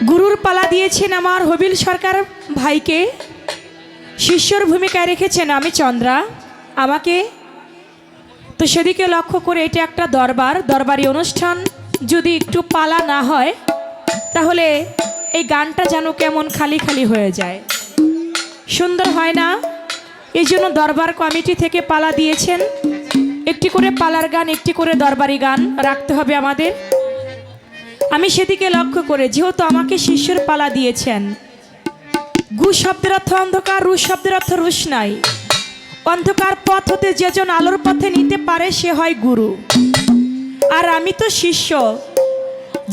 গুরুর পালা দিয়েছেন আমার হবিল সরকার ভাইকে, শিষ্যর ভূমিকায় রেখেছেন আমি চন্দ্রা আমাকে। তো সেদিকে লক্ষ্য করে এটা একটা দরবারি অনুষ্ঠান, যদি একটু পালা না হয় তাহলে এই গানটা যেন কেমন খালি খালি হয়ে যায়, সুন্দর হয় না। এই জন্য দরবার কমিটি থেকে পালা দিয়েছেন, একটি করে পালার গান, একটি করে দরবারি গান রাখতে হবে আমাদের। আমি সেদিকে লক্ষ্য করে, যেহেতু আমাকে শিষ্যের পালা দিয়েছেন, গু শব্দের অর্থ অন্ধকার, রু শব্দের অর্থ রুশনাই। অন্ধকার পথ হতে যেজন আলোর পথে নিতে পারে সে হয় গুরু, আর আমি তো শিষ্য।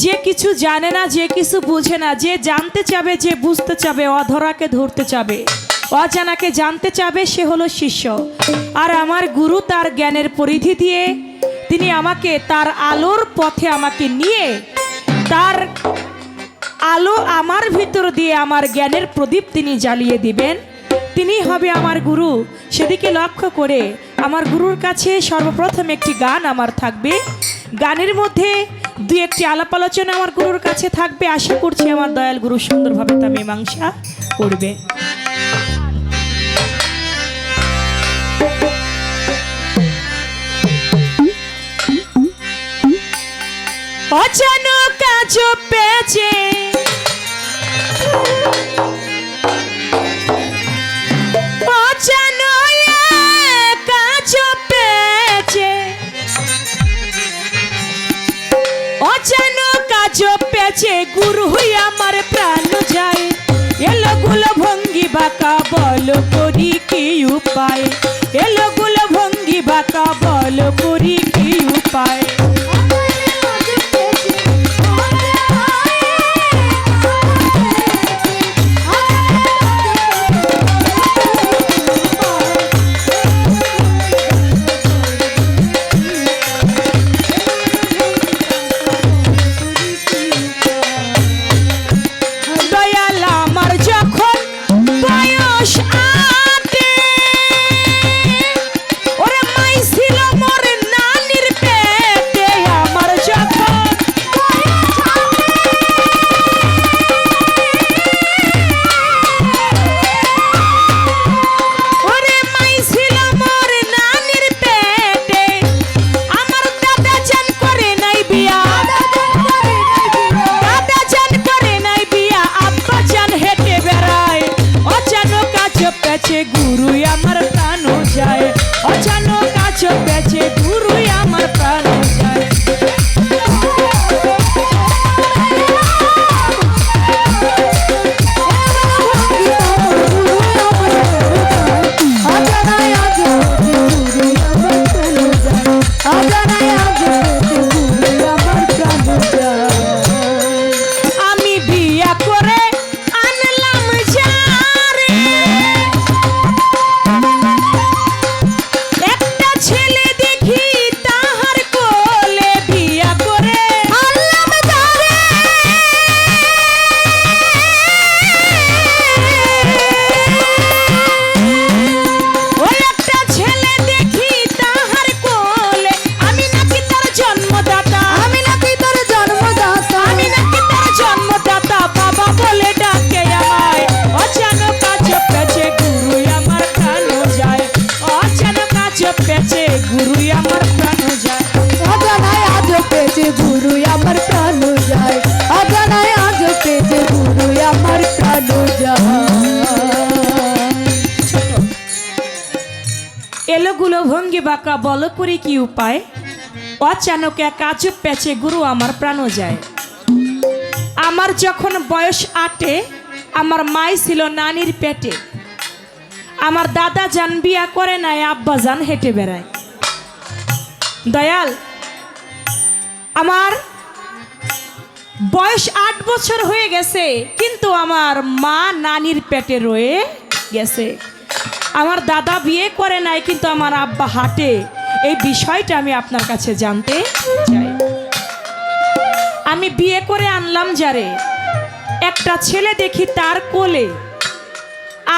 যে কিছু জানে না, যে কিছু বুঝে না, যে জানতে চাবে, যে বুঝতে চাবে, অধরাকে ধরতে চাবে, অজানাকে জানতে চাবে, সে হলো শিষ্য। আর আমার গুরু তার জ্ঞানের পরিধি দিয়ে তিনি আমাকে তার আলোর পথে আমাকে নিয়ে, তার আলো আমার ভিতর দিয়ে আমার জ্ঞানের প্রদীপ তিনি জ্বালিয়ে দিবেন, তিনি হবে আমার গুরু। সেদিকে লক্ষ্য করে আমার গুরুর কাছে সর্বপ্রথম একটি গান আমার থাকবে, গানের মধ্যে দুই একটি আলাপ আলোচনা আমার গুরুর কাছে থাকবে। আশা করছি আমার দয়াল গুরু সুন্দরভাবে তা মীমাংসা করবে। অজানো কাজ পেয়েছে গুরু হই আমার প্রাণ যায়, এলো গুলো ভঙ্গি বাঁকা বল করি কি উপায়, এলো গুলো ভঙ্গি বাঁকা বল করি কি উপায়। এলোগুলো ভঙ্গি বাঁকা বল করি কি উপায়, অচানক এক আজব প্যাচে গুরু আমার প্রাণ যায়। আমার যখন বয়স 8, আমার মাই ছিল নানির পেটে, আমার দাদা জান বিয়া করে নাই, আব্বা জান হেঁটে বেড়ায়। দয়াল, আমার বয়স 8 বছর হয়ে গেছে, কিন্তু আমার মা নানির পেটে রয়ে গেছে। আমার দাদা বিয়ে করে নাই, কিন্তু আমার আব্বা হাঁটে। এই বিষয়টা আমি আপনার কাছে জানতে চাই। আমি বিয়ে করে আনলাম যারে, একটা ছেলে দেখি তার কোলে,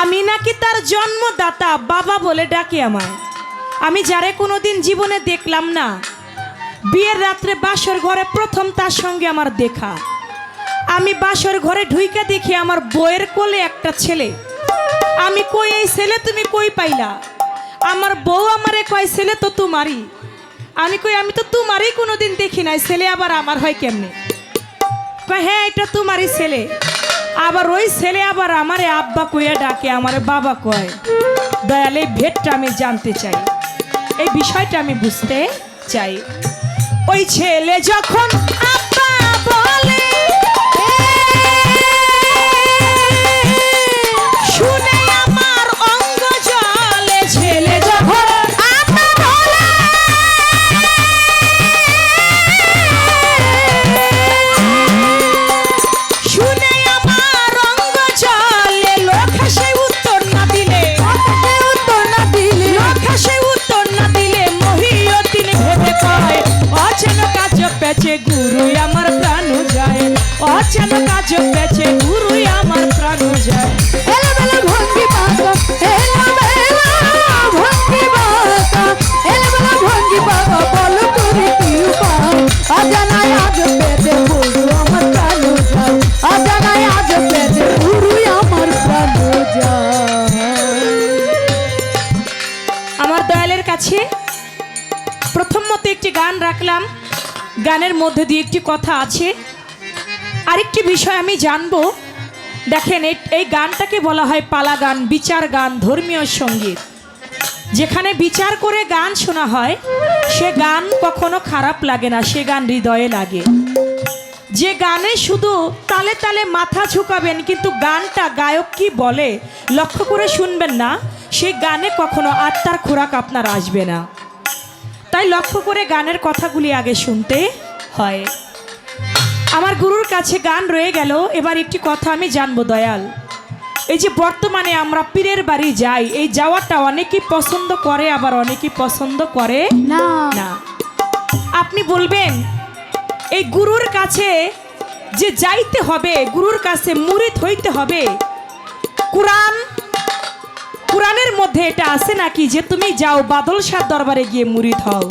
আমি নাকি তার জন্মদাতা, বাবা বলে ডাকে আমায়। আমি যারে কোনোদিন জীবনে দেখলাম না, বিয়ের রাত্রে বাসর ঘরে প্রথম তার সঙ্গে আমার দেখা। আমি বাসর ঘরে ঢুইকা দেখি আমার বউয়ের কোলে একটা ছেলে। আমি কই এই ছেলে তুমি কই পাইলা? আমার বউ আমারে কয় ছেলে তো তোমারই। আমি কই আমি তো তোমারই কোনোদিন দেখি নাই, ছেলে আবার আমার হয় কেমনে? কয় হ্যাঁ এটা তোমারই ছেলে। আবার ওই ছেলে আবার আমারে আব্বা কইয়া ডাকে, আমারে বাবা কয়। দয়াল এই ভেদটা আমি জানতে চাই, এই বিষয়টা আমি বুঝতে চাই। ওই ছেলে যখন আব্বা বলে শুনে আমার অঙ্গ জ্বলে। ছেলে যখন আব্বা বলে শুনে আমার অঙ্গ জ্বলে। লোক হাসে উত্তর না দিলে, লোক হাসে উত্তর না দিলে মহিয়তিন ভেবে কয় অচেন কাজ পেছে গুরু আমার প্রাণ যায়। অচেন কাজ পেছে গুরু আমার প্রাণ যায়। এলোমেলো ভঙ্গি পাতা, এলোমেলো ভঙ্গি পাতা, এলোমেলো ভঙ্গি পাতা, বলো তুমি কি উপায়? অজানায় আজ পেতে গুরু আমার প্রাণ যায়। অজানায় আজ পেতে গুরু আমার প্রাণ যায়। আমার দয়ালের কাছে প্রথম মতো একটি গান রাখলাম, গানের মধ্যে দিয়ে একটি কথা আছে। আরেকটি বিষয় আমি জানবো। দেখেন এই গানটাকে বলা হয় পালা গান, বিচার গান, ধর্মীয় সঙ্গীত। যেখানে বিচার করে গান শোনা হয় সে গান কখনো খারাপ লাগে না, সে গান হৃদয়ে লাগে। যে গানে শুধু তালে তালে মাথা ঝুঁকাবেন কিন্তু গানটা গায়ক কি বলে লক্ষ্য করে শুনবেন না, সেই গানে কখনো আত্মার খোরাক আপনার আসবে না। তাই লক্ষ্য করে গানের কথাগুলি আগে শুনতে হয়। আমার গুরুর কাছে গান রয়ে গেল। এবার একটি কথা আমি জানবো দয়াল, এই যে বর্তমানে আমরা পীরের বাড়ি যাই, এই যাওয়াটা অনেকেই পছন্দ করে আবার অনেকেই পছন্দ করে না। না। আপনি বলবেন এই গুরুর কাছে যে যাইতে হবে, গুরুর কাছে মুরিদ হইতে হবে, কোরআনের মধ্যে এটা আছে নাকি যে তুমি যাও বাদল শাহ দরবারে গিয়ে মুরিদ হও?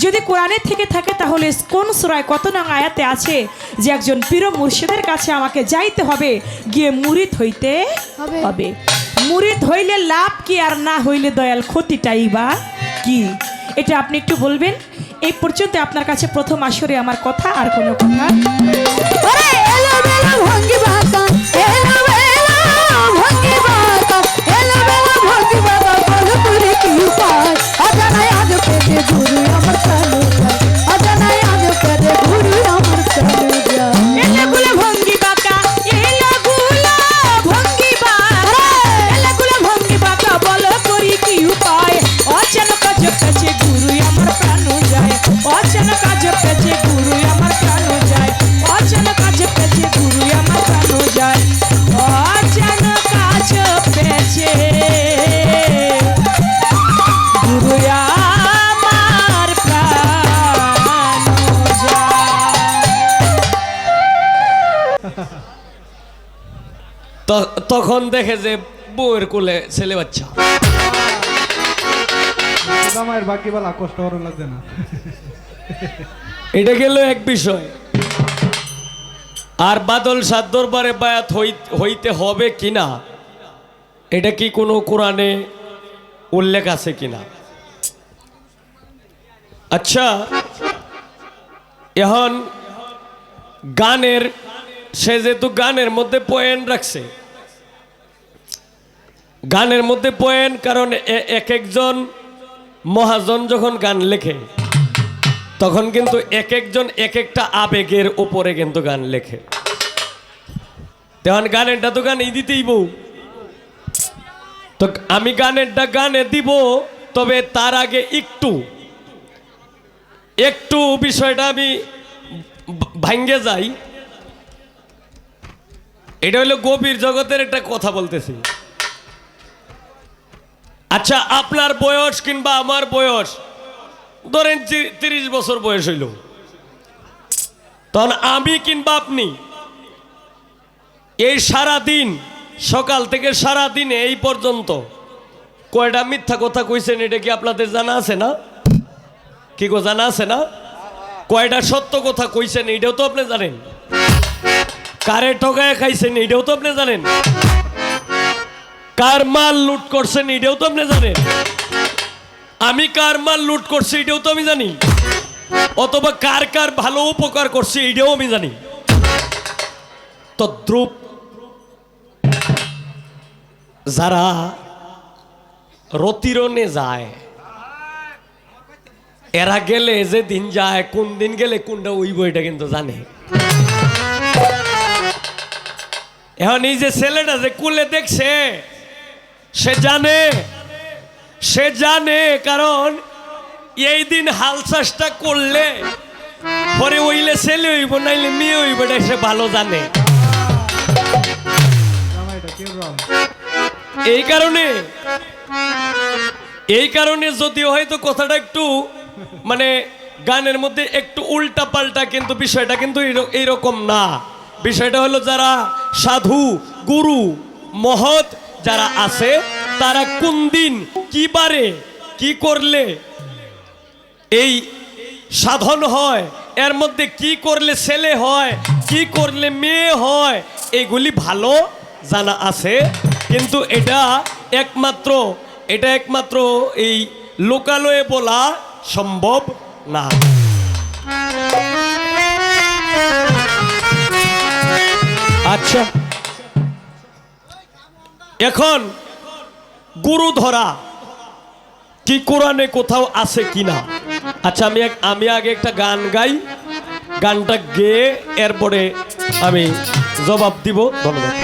যদি কোরআনে থেকে থাকে তাহলে কোন সূরায় কত নং আয়াতে আছে যে একজন পীর মুর্শিদের কাছে আমাকে যাইতে হবে, গিয়ে মুরিদ হইতে হবে? মুরিদ হইলে লাভ কি আর না হইলে দয়াল ক্ষতিটাই বা কি? এটা আপনি একটু বলবেন। এই পর্যন্ত আপনার কাছে প্রথম আসরে আমার কথা, আর কোনো কথা। ওরে এলোমেলো ভঙ্গি পাতা, এলোমেলো ভঙ্গি পাতা, এলোমেলো ভঙ্গি পাতা, বলো তুমি কি উপায়? অজানায় আজ পেতে গুরু আমার প্রাণ যায়। অজানায় আজ পেতে গুরু আমার প্রাণ যায়। এলাগুলো ভঙ্গি বাঁকা, এলাগুলো ভঙ্গি বাঁকা, এলাগুলো ভঙ্গি বাঁকা, বলো করি কি উপায়? অচানক কাজ পেছে গুরু আমার প্রাণ যায়। অচানক কাজ পেছে গুরু আমার প্রাণ যায়। অচানক কাজ পেছে গুরু আমার প্রাণ যায়। অচানক কাজ পেছে গুরু আমার প্রাণ যায়। তখন দেখে যে বউয়ের কোলে ছেলে বাচ্চা। মায়ের বাকি বেলা কষ্ট করা লাগবে না। এটা গেল এক বিষয়। আর বাদল শাহ দরবারে বায়াত হইতে হবে কিনা, এটা কি কোনো কোরআনে উল্লেখ আছে কিনা? আচ্ছা, এখন গানের, সে যেহেতু গানের মধ্যে পয়েন্ট রাখছে, গানের মধ্যে পয়েন্ট, কারণ এক একজন মহাজন যখন গান লেখে তখন কিন্তু এক একজন এক একটা আবেগের উপরে কিন্তু গান লেখে। তখন গানেরটা তো গানে দিতেই বউ, তো আমি গানেরটা গানে দিব, তবে তার আগে একটু বিষয়টা আমি ভাঙ্গে যাই। এটা হলো গভীর জগতের একটা কথা বলতেছি। আচ্ছা, আপনার বয়স কিংবা আমার বয়স ধরেন 30 বছর বয়স হইল, তখন আমি কিংবা আপনি এই সারা দিন, সকাল থেকে সারা দিনে এই পর্যন্ত কয়টা মিথ্যা কথা কইছেন, এটা কি আপনাদের জানা আছে না? কি গো, জানা আছে না? কয়টা সত্য কথা কইছেন, এটাও তো আপনি জানেন। কারে ঠকায় খাইছেন এটাও তো আপনি জানেন, কার মাল লুট করছেন এটাও তো আপনি জানেন, আমি কার মাল লুট করছি এটাও তো আমি জানি, অথবা কার কার ভালো উপকার করছি এটাও আমি জানি। তদ্রূপ যারা রতিরনে যায়, এরা গেলে যে দিন যায়, কোন দিন গেলে কোনটা উইব এটা কিন্তু জানে। এখন এই যে ছেলেটা যে কুলে দেখছে, সে জানে কারণ এই দিন হাল চাষটা করলে পরে ওইলে ছেলে হইব নাইলে মেয়ে হইব, এটা সে ভালো জানে। জামাইটা কে বল? এই কারণে যদিও হয়তো কথাটা একটু মানে গানের মধ্যে একটু উল্টা পাল্টা, কিন্তু বিষয়টা কিন্তু এইরকম না। বিষয়টা হলো যারা সাধু গুরু মহৎ যারা আছে, তারা কোন দিন কি বারে কি করলে এই সাধন হয়, এর মধ্যে কি করলে ছেলে হয়, কি করলে মেয়ে হয়, এগুলি ভালো জানা আছে। কিন্তু এটা একমাত্র এই লোকালয়ে বলা সম্ভব না। আচ্ছা, এখন গুরু ধরা কি কোরআনে কোথাও আছে কিনা? আচ্ছা, আমি আগে একটা গান গাই, গানটা গেয়ে এরপরে আমি জবাব দিব। ধন্যবাদ।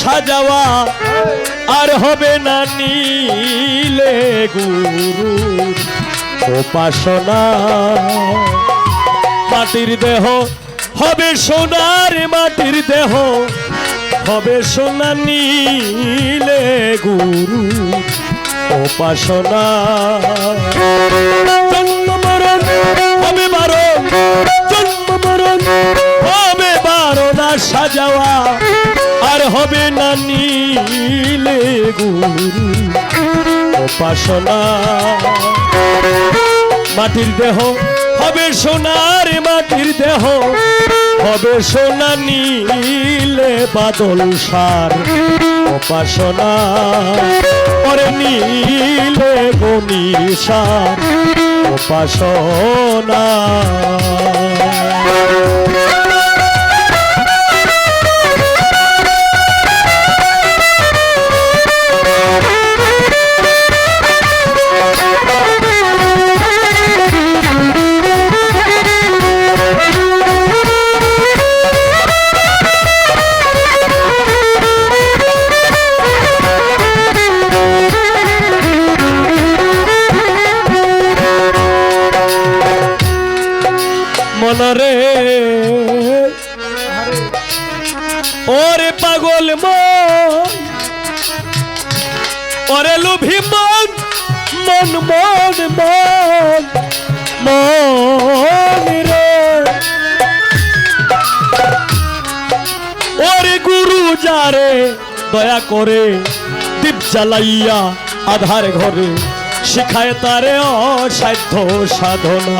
সাজাওয়া আর হবে না নীলে গুরুর উপাসনা। মাটির দেহ হবে সোনার, মাটির দেহ হবে সোনা, নীলে গুরুর উপাসনা। জন্ম মরণ হবে বারণ, জন্ম মরণ হবে বারণ, আর সাজাওয়া আর হবে না নীলে গুরুর উপাসনা। মাটির দেহ হবে সোনার, মাটির দেহ হবে সোনা, নীলে বাদল সার উপাসনা। পরে নীলে গনি সার উপাসনা। মনরে ওরে পাগল মন, ওরে লোভী মন, মন মন মন মন রে। ওরে গুরু যারে দয়া করে দীপ জ্বালাইয়া আধার ঘরে শিখায় তারে অসাধ্য সাধনা।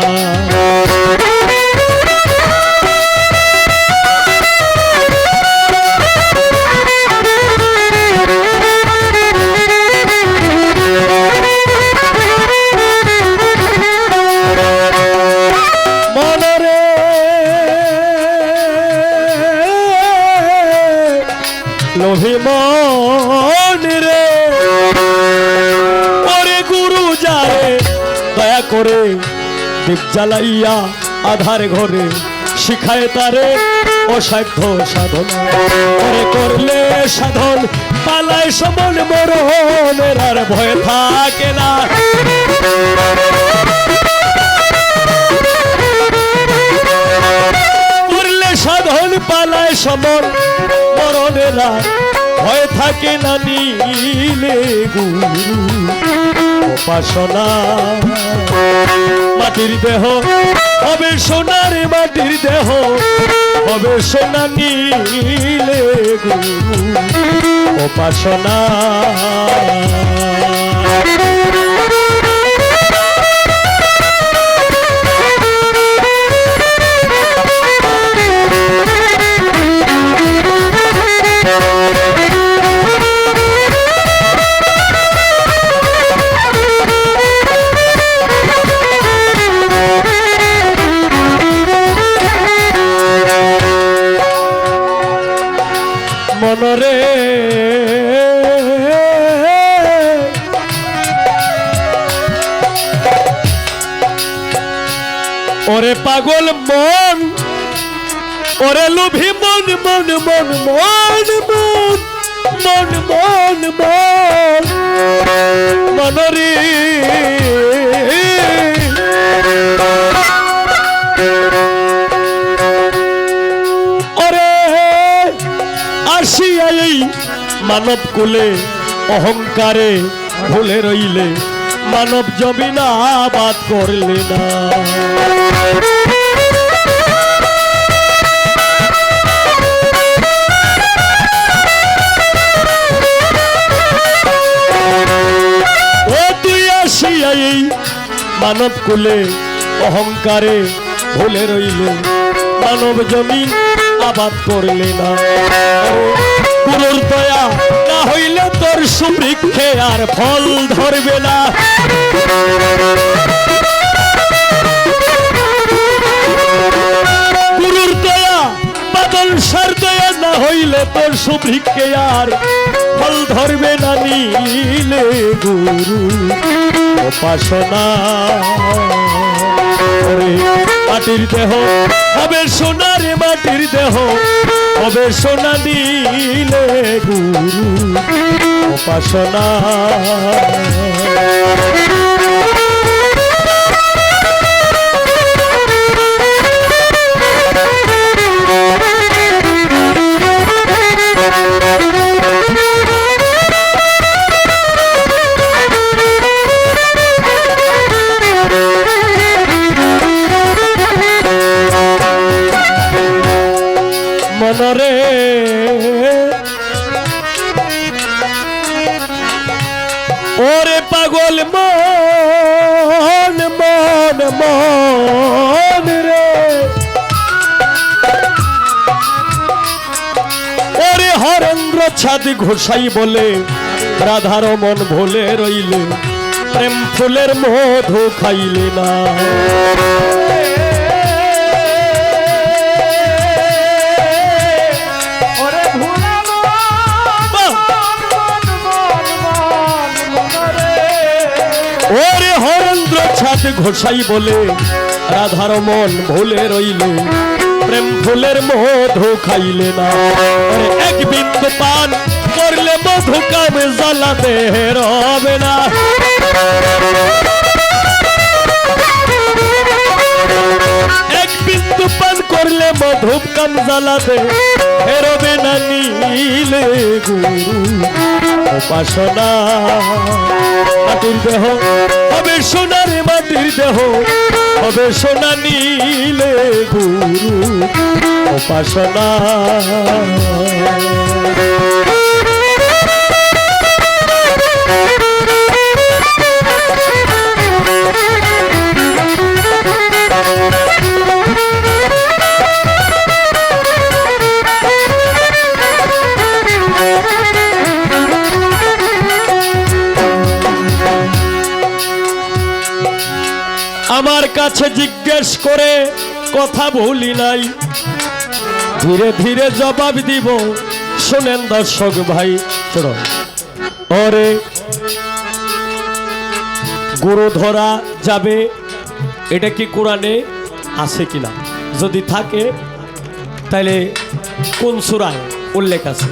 লোভী মন রে, ওরে গুরু যারে দয়া করে দীপ জ্বালাইয়া আধার ঘরে শিখায় তারে অসাধ্য সাধনা। ওরে করলে সাধন পালায় সমন মরণের আর ভয় থাকে না। করলে সাধন পালায় সমর মরণেরা ভয় থাকে না নিলে গুরু উপাসনা মাটির দেহ হবে সোনার মাটির দেহ হবে সোনা নিলে গুরু উপাসনা মনরে ওরে পাগল মন ওরে লোভী মন মন মন মন মন মন মন মন মনরে আসিয়া এই মানব কুলে অহংকারে ভুলে রইলে মানব জমিনা আবাদ করলে না ও তুই আসিয়া এই মানব কুলে অহংকারে ভুলে রইলে মানব জমিন আবাদ করলে না গুরুর দয়া না হইলে তোর সুবৃক্ষে আর ফল ধরবে না গুরুর দয়া বাদল সার দয়া না হইলে তোর সুবৃক্ষে আর ফল ধরবে না নিলে গুরু উপাসনা মাটির দেহ হবে সোনার মাটির দেহ হবে সোনা দিলে গুরু উপাসনা মনরে ওরে পাগল মন মন মন রে ওরে হরেন্দ্র ছাদ ঘোষাই বলে রাধার মন ভোলে রইলে প্রেম ফুলের মধু খাইলে না ওরে হরেন্দ্র ছাদ ঘোষাই বলে রাধার মন ভুলে রইলে প্রেম ফুলের মধু খাইলে না এক বিন্দু পান করলে মধু কামে জ্বালাতে হবে না এক বিন্দু পান করলে মধু কাম জ্বালাতে হেরবে না নিলে গুরু উপাসনা মাটির দেহ হবে সোনার মাটির দেহ হবে সোনা নিলে গুরু উপাসনা আমার কাছে জিজ্ঞেস করে কথা ভুলি নাই ধীরে ধীরে জবাব দিব শোনেন দর্শক ভাই চলো ওরে গুরু ধরা যাবে এটা কি কোরআনে আছে কিনা যদি থাকে তাহলে কোন সূরায় উল্লেখ আছে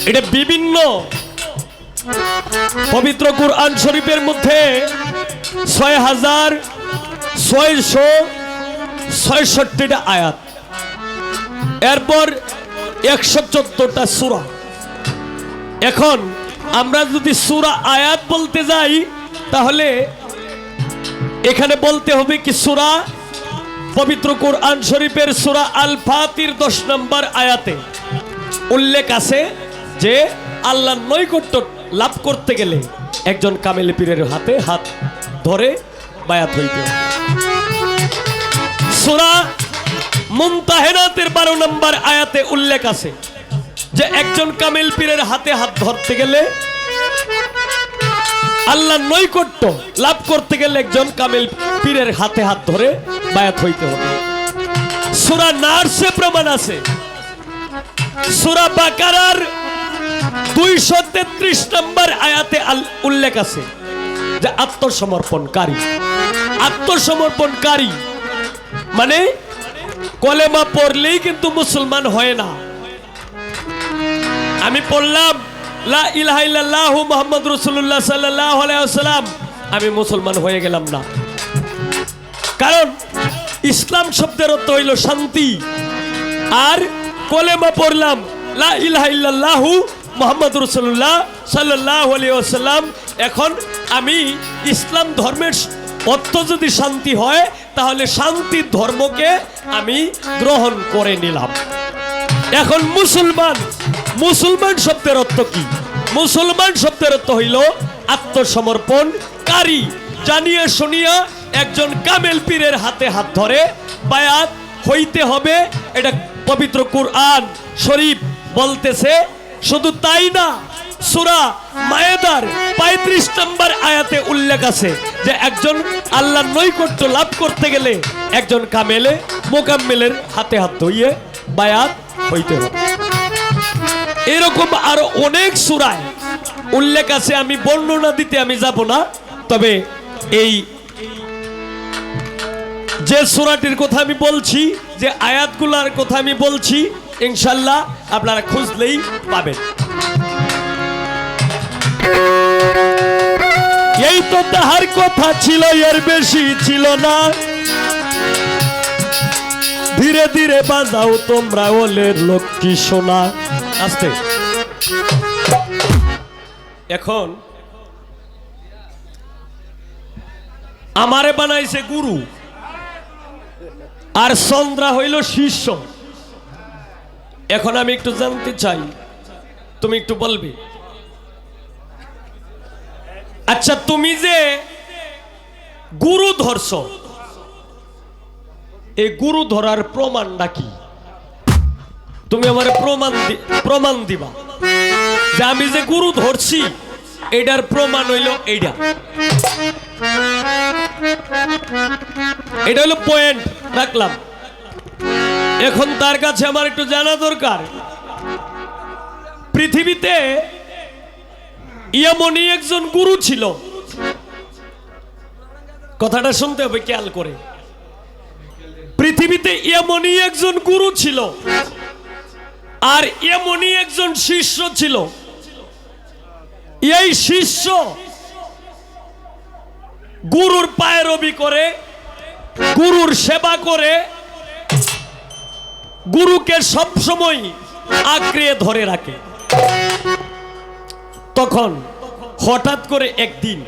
এটা বিভিন্ন পবিত্র কুরআন শরীফের মধ্যে ৬,৬৪ 66টা আয়াত, এরপর 114টা সূরা। এখন আমরা যদি সূরা আয়াত বলতে যাই তাহলে এখানে বলতে হবে কি সূরা পবিত্র কোরআন শরীফের সূরা আল ফাতির 10 নম্বর আয়াতে উল্লেখ আছে যে আল্লাহর নৈকট্য লাভ করতে গেলে একজন কামেল পীরের হাতে হাত ধরে বায়াত হইতে হবে। সূরা মুমতাহিনাতের 12 নম্বর আয়াতে উল্লেখ আছে যে একজন কামেল পীরের হাতে হাত ধরতে গেলে, আল্লাহর নৈকট্য লাভ করতে গেলে একজন কামেল পীরের হাতে হাত ধরে বায়াত হইতে হবে। সূরা নাসে প্রমাণ আছে, সূরা বাকারার 233 নম্বর আয়াতে উল্লেখ আছে যে আত্মসমর্পণকারী মানে কলেমা পড়লেই কিন্তু মুসলমান হয় না। আমি পড়লাম লা ইলাহা ইল্লাল্লাহু মুহাম্মাদুর রাসূলুল্লাহ সাল্লাল্লাহু আলাইহি ওয়াসাল্লাম, আমি মুসলমান হয়ে গেলাম না। কারণ ইসলাম শব্দের অর্থ হইল শান্তি, আর কলেমা পড়লাম লা ইলাহা ইল্লাল্লাহু মুহাম্মাদুর রাসূলুল্লাহ সাল্লাল্লাহু আলাইহি ওয়াসাল্লাম, এখন আমি ইসলাম ধর্মের অর্থ যদি শান্তি হয় তাহলে শান্তির ধর্মকে আমি গ্রহণ করে নিলাম। এখন মুসলমান শব্দের অর্থ কি? মুসলমান শব্দের অর্থ হইল আত্মসমর্পণকারী। জানিয়া শুনিয়া একজন কামেল পীরের হাতে হাত ধরে বায়াত হইতে হবে, এটা পবিত্র কোরআন শরীফ বলতেছে। শুধু তাই না, সূরা মায়েদার 35 নম্বর আয়াতে উল্লেখ আছে যে একজন আল্লাহর নৈকট্য লাভ করতে গেলে একজন মোকাম্মেলের হাতে হাত ধইয়ে বায়াত হইতে হবে। এরকম আরো অনেক সূরায় উল্লেখ আছে, আমি বর্ণনা দিতে আমি যাব না। তবে এই যে সূরাটির কথা আমি বলছি, যে আয়াতগুলোর কথা আমি বলছি, ইনশাআল্লাহ আপনারা খুঁজলেই পাবেন। এই তো তাহার কথা ছিল, এর বেশি ছিল না, ধীরে ধীরে বাজাও তোমরা ওলের লক্ষ্মী সোনা। আস্তে। এখন আমারে বানাইছে গুরু, আর চন্দ্রা হইল শিষ্য। এখন আমি একটু জানতে চাই, তুমি একটু বলবে, আচ্ছা তুমি যে গুরু ধরছ, এই গুরু ধরার প্রমাণটা কি? তুমি আমার প্রমাণ দিবা যে আমি যে গুরু ধরছি এটার প্রমাণ হইল এইটা। এটা হইল পয়েন্ট রাখলাম। এখন তার কাছে আমার একটু জানা দরকার, পৃথিবীতে এমনই একজন গুরু ছিল, কথাটা শুনতে হবে খেয়াল করে। পৃথিবীতে এমনই একজন গুরু ছিল, আর এমনই একজন শিষ্য ছিল। এই শিষ্য গুরুর পায়রবি করে, গুরুর সেবা করে, গুরুকে সবসময় আঁকড়ে ধরে রাখে। তখন হঠাৎ করে একদিন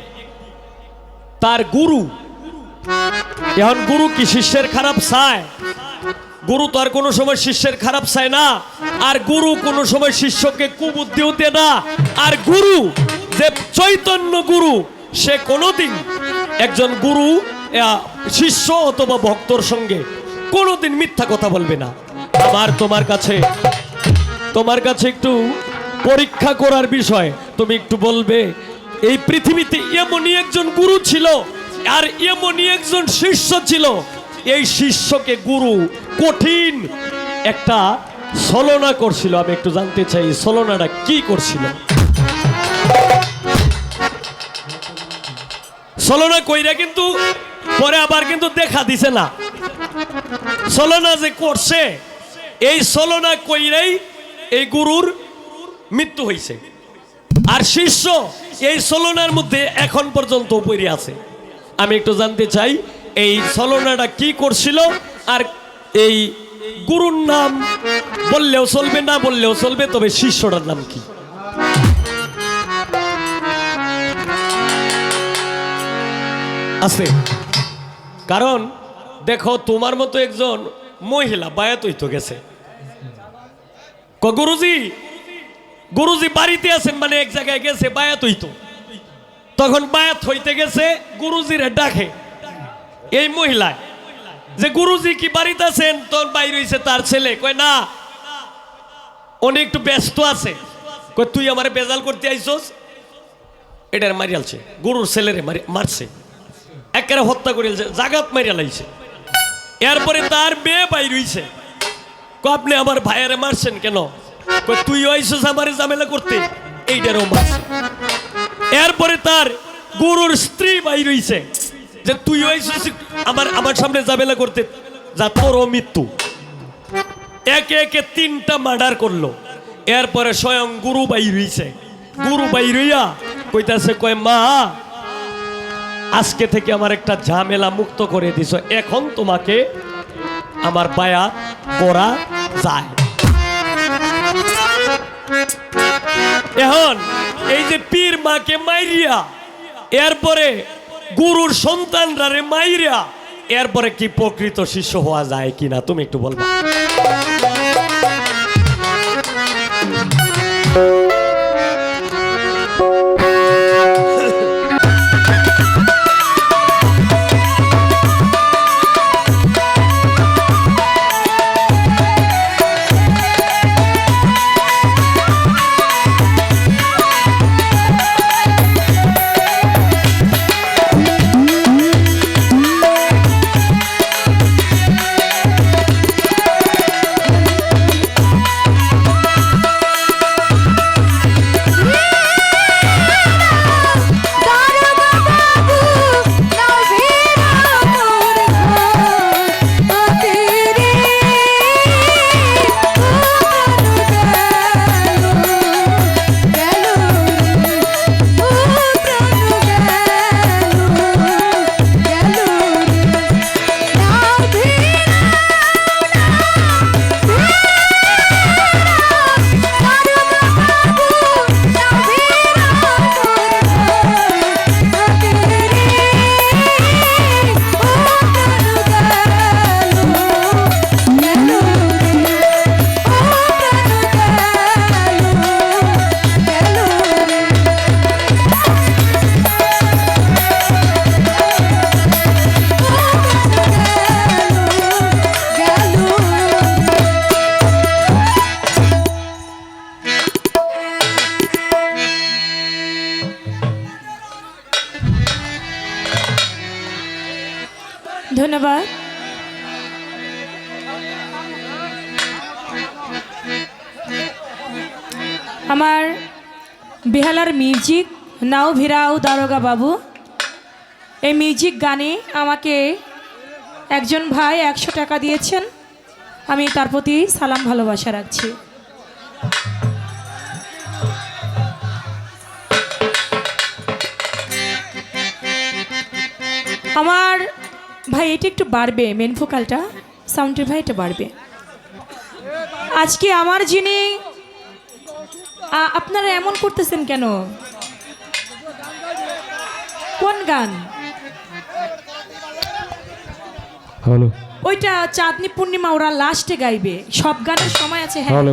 তার গুরু, এখন গুরু কি শিষ্যের খারাপ চায়? গুরু তো আর কোনো সময় শিষ্যের খারাপ চায় না, আর গুরু কোনো সময় শিষ্যকে কুবুদ্ধিও দেয় না। আর গুরু যে চৈতন্য গুরু, সে কোনোদিন একজন গুরু শিষ্য অথবা ভক্তর সঙ্গে কোনোদিন মিথ্যা কথা বলবে না। আবার তোমার কাছে একটু পরীক্ষা করার বিষয়, তুমি একটু বলবে এই পৃথিবীতে এমনই একজন গুরু ছিল আর এমনই একজন শিষ্য ছিল। এই শিষ্যকে গুরু কঠিন একটা ছলনা করছিল। আমি একটু জানতে চাই ছলনাটা কি করছিল? ছলনা কইরা কিন্তু পরে আবার কিন্তু দেখা দিছে না। ছলনা যে করছে, এই ছলনা কইরাই এই গুরুর মৃত্যু হয়েছে। আর শিষ্য এই ছলনার মধ্যে এখন পর্যন্ত পড়ে আছে। আমি একটু জানতে চাই এই ছলনাটা কি করছিল আর এই গুরুর নাম বললেও চলবে, না বললেও চলবে, তবে শিষ্যটার নাম কি? আছে। কারণ দেখো, তোমার মতো একজন মহিলা বায়াত হইতো গেছে, গুরুজি গুরুজি বাড়িতে আছেন, মানে এক জায়গায় গেছে বায়াত হইতো, তখন বায়াত হইতে গেছে, গুরুজির ডাকে এই মহিলা যে গুরুজি কি বাড়িতে আছেন? তোর বাইরে হইছে তার ছেলে, কয় না উনি একটু ব্যস্ত আছে। কয় তুই আমারে বেজাল করতে আইছস? এটার মারিয়ালছে, গুরুর ছেলেরে মারছে, একেবারে হত্যা করিলছে, জাগাত মারিয়া লাইছে। এরপরে তার মেয়ে বাইর হইছে, কয় আপনি আমার ভাইয়ারে মারছেন কেন? কয় তুই আইছস আমারে ঝামেলা করতে, এইটারও মারছে। এরপরে তার গুরুর স্ত্রী বাইর হইছে যে তুই আইছস আমার সামনে ঝামেলা করতে, যা তোরও মৃত্যু। একে একে 3টা মার্ডার করলো। এরপরে স্বয়ং গুরু বাইর হইছে, গুরু বাইর হইয়া কইতাছে, কয় মা আজকে থেকে আমার একটা ঝামেলা মুক্ত করে দিছ, এখন তোমাকে আমার বায়াত করা যায়। এখন এই যে পীর মাকে মাইরিয়া, এরপরে গুরুর সন্তানরা রে মাইরিয়া, এরপরে কি প্রকৃত শিষ্য হওয়া যায় কিনা তুমি একটু বলবা? ধন্যবাদ। আমার বেহালার মিউজিক নাও ভিরাও দারোগা বাবু, এই মিউজিক গানে আমাকে একজন ভাই 100 টাকা দিয়েছেন, আমি তার প্রতি সালাম ভালোবাসা রাখছি। আমার ভাই এটা একটু বাড়বে, মেন ফোকালটা সাউন্ডের ভাই এটা বাড়বে। আজকে আমার যিনি, আপনারা এমন করতেছেন কেন? কোন গান? ওইটা চাঁদনি পূর্ণিমা, ওরা লাস্টে গাইবে, সব গানের সময় আছে। হ্যাঁ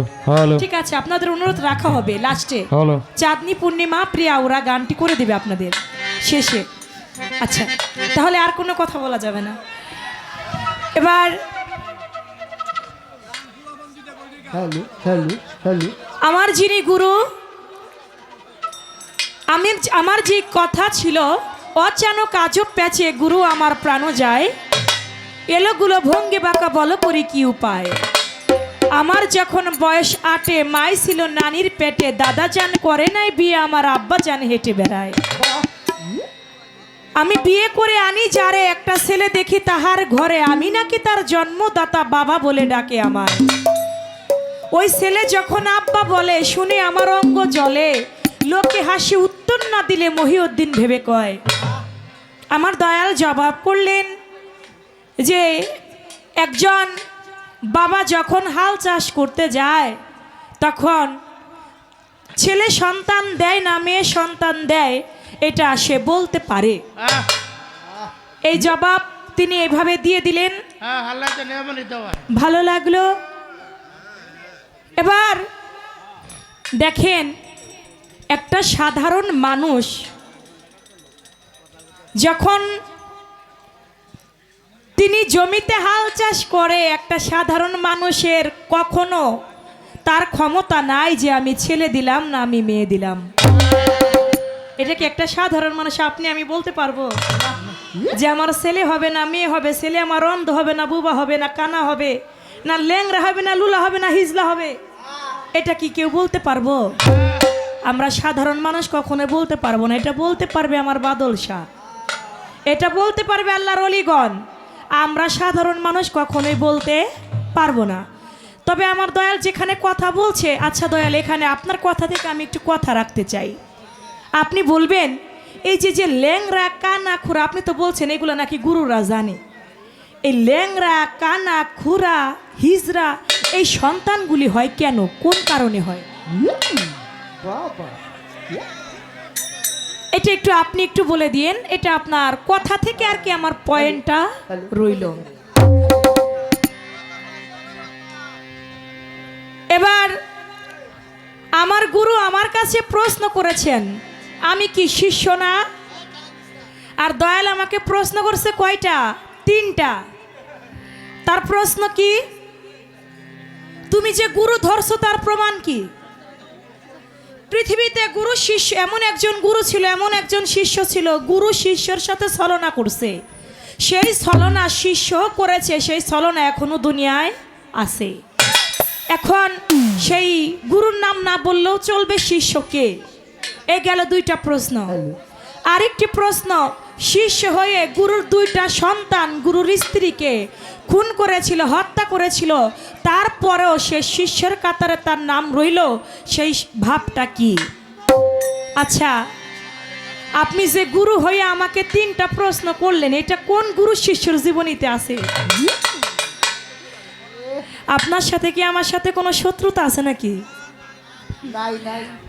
ঠিক আছে, আপনাদের অনুরোধ রাখা হবে লাস্টে। চাঁদনি পূর্ণিমা প্রিয়া ওরা গানটি করে দেবে আপনাদের শেষে। আচ্ছা, তাহলে আর কোনো কথা বলা যাবে না। এবার আমার যিনি গুরু, আমার যে কথা ছিল, অচানক আজব প্যাচে গুরু আমার প্রাণ যায়, এলোগুলো ভঙ্গি বাঁকা বলো করি কি উপায়। আমার যখন বয়স 8, মাই ছিল নানির পেটে, দাদা জান করে নাই বিয়ে, আমার আব্বা জান হেঁটে বেড়ায়। আমি বিয়ে করে আনি যারে, একটা ছেলে দেখি তাহার ঘরে, আমি নাকি তার জন্মদাতা, বাবা বলে ডাকে আমার। ওই ছেলে যখন আব্বা বলে, শুনে আমার অঙ্গ জ্বলে, লোকে হাসি উত্তর না দিলে মহিউদ্দিন ভেবে কয়। আমার দয়াল জবাব করলেন যে একজন বাবা যখন হাল চাষ করতে যায় তখন ছেলে সন্তান দেয় না মেয়ে সন্তান দেয় এটা সে বলতে পারে। এই জবাব তিনি এভাবে দিয়ে দিলেন, ভালো লাগলো। এবার দেখেন একটা সাধারণ মানুষ যখন তিনি জমিতে হাল চাষ করে, একটা সাধারণ মানুষের কখনো তার ক্ষমতা নাই যে আমি ছেলে দিলাম না আমি মেয়ে দিলাম। এটা কি একটা সাধারণ মানুষ আপনি আমি বলতে পারবো যে আমার ছেলে হবে না মেয়ে হবে, ছেলে আমার অন্ধ হবে না বুবা হবে না কানা হবে না ল্যাংরা হবে না লুলা হবে না হিজলা হবে? এটা কি কেউ বলতে পারবো? আমরা সাধারণ মানুষ কখনো বলতে পারবো না। এটা বলতে পারবে আমার বাদল শাহ, এটা বলতে পারবে আল্লাহর ওলিগণ। আমরা সাধারণ মানুষ কখনোই বলতে পারবো না। তবে আমার দয়াল যেখানে কথা বলছে, আচ্ছা দয়াল এখানে আপনার কথা থেকে আমি একটু কথা রাখতে চাই। আপনি বলবেন এই যে যে ল্যাংরা কানা খুরা আপনি তো বলছেন এগুলো নাকি গুরুরা জানে। এই ল্যাংরা কানা খুরা হিজরা এই সন্তানগুলি হয় কেন, কোন কারণে হয়? এটা একটু আপনি একটু বলে দিন। এটা আপনার কথা থেকে আর কি আমার পয়েন্টটা রইল। এবার আমার গুরু আমার কাছে প্রশ্ন করেছেন, আমি কি শিষ্য না? আর দয়াল আমাকে প্রশ্ন করছে কয়টা? 3টা। তার প্রশ্ন কি, তুমি যে গুরু ধরছো তার প্রমাণ কি? পৃথিবীতে গুরু শিষ্য, এমন একজন গুরু ছিল, এমন একজন শিষ্য ছিল, গুরু শিষ্যের সাথে ছলনা করছে, সেই ছলনা শিষ্য করেছে, সেই ছলনা এখনো দুনিয়ায় আছে। এখন সেই গুরুর নাম না বললেও চলবে, শিষ্যকে। এ গেল 2টা প্রশ্ন। আরেকটি প্রশ্ন, শিষ্য হয়ে গুরুর 2টা সন্তান গুরুর স্ত্রীকে খুন করেছিল, হত্যা করেছিল, তারপরেও সে শিষ্যের কাতারে তার নাম রইল, সেই ভাবটা কি? আচ্ছা আপনি যে গুরু হয়ে আমাকে 3টা প্রশ্ন করলেন, এটা কোন গুরু শিষ্যর জীবনীতে আছে? আপনার সাথে কি আমার সাথে কোনো শত্রুতা আছে নাকি?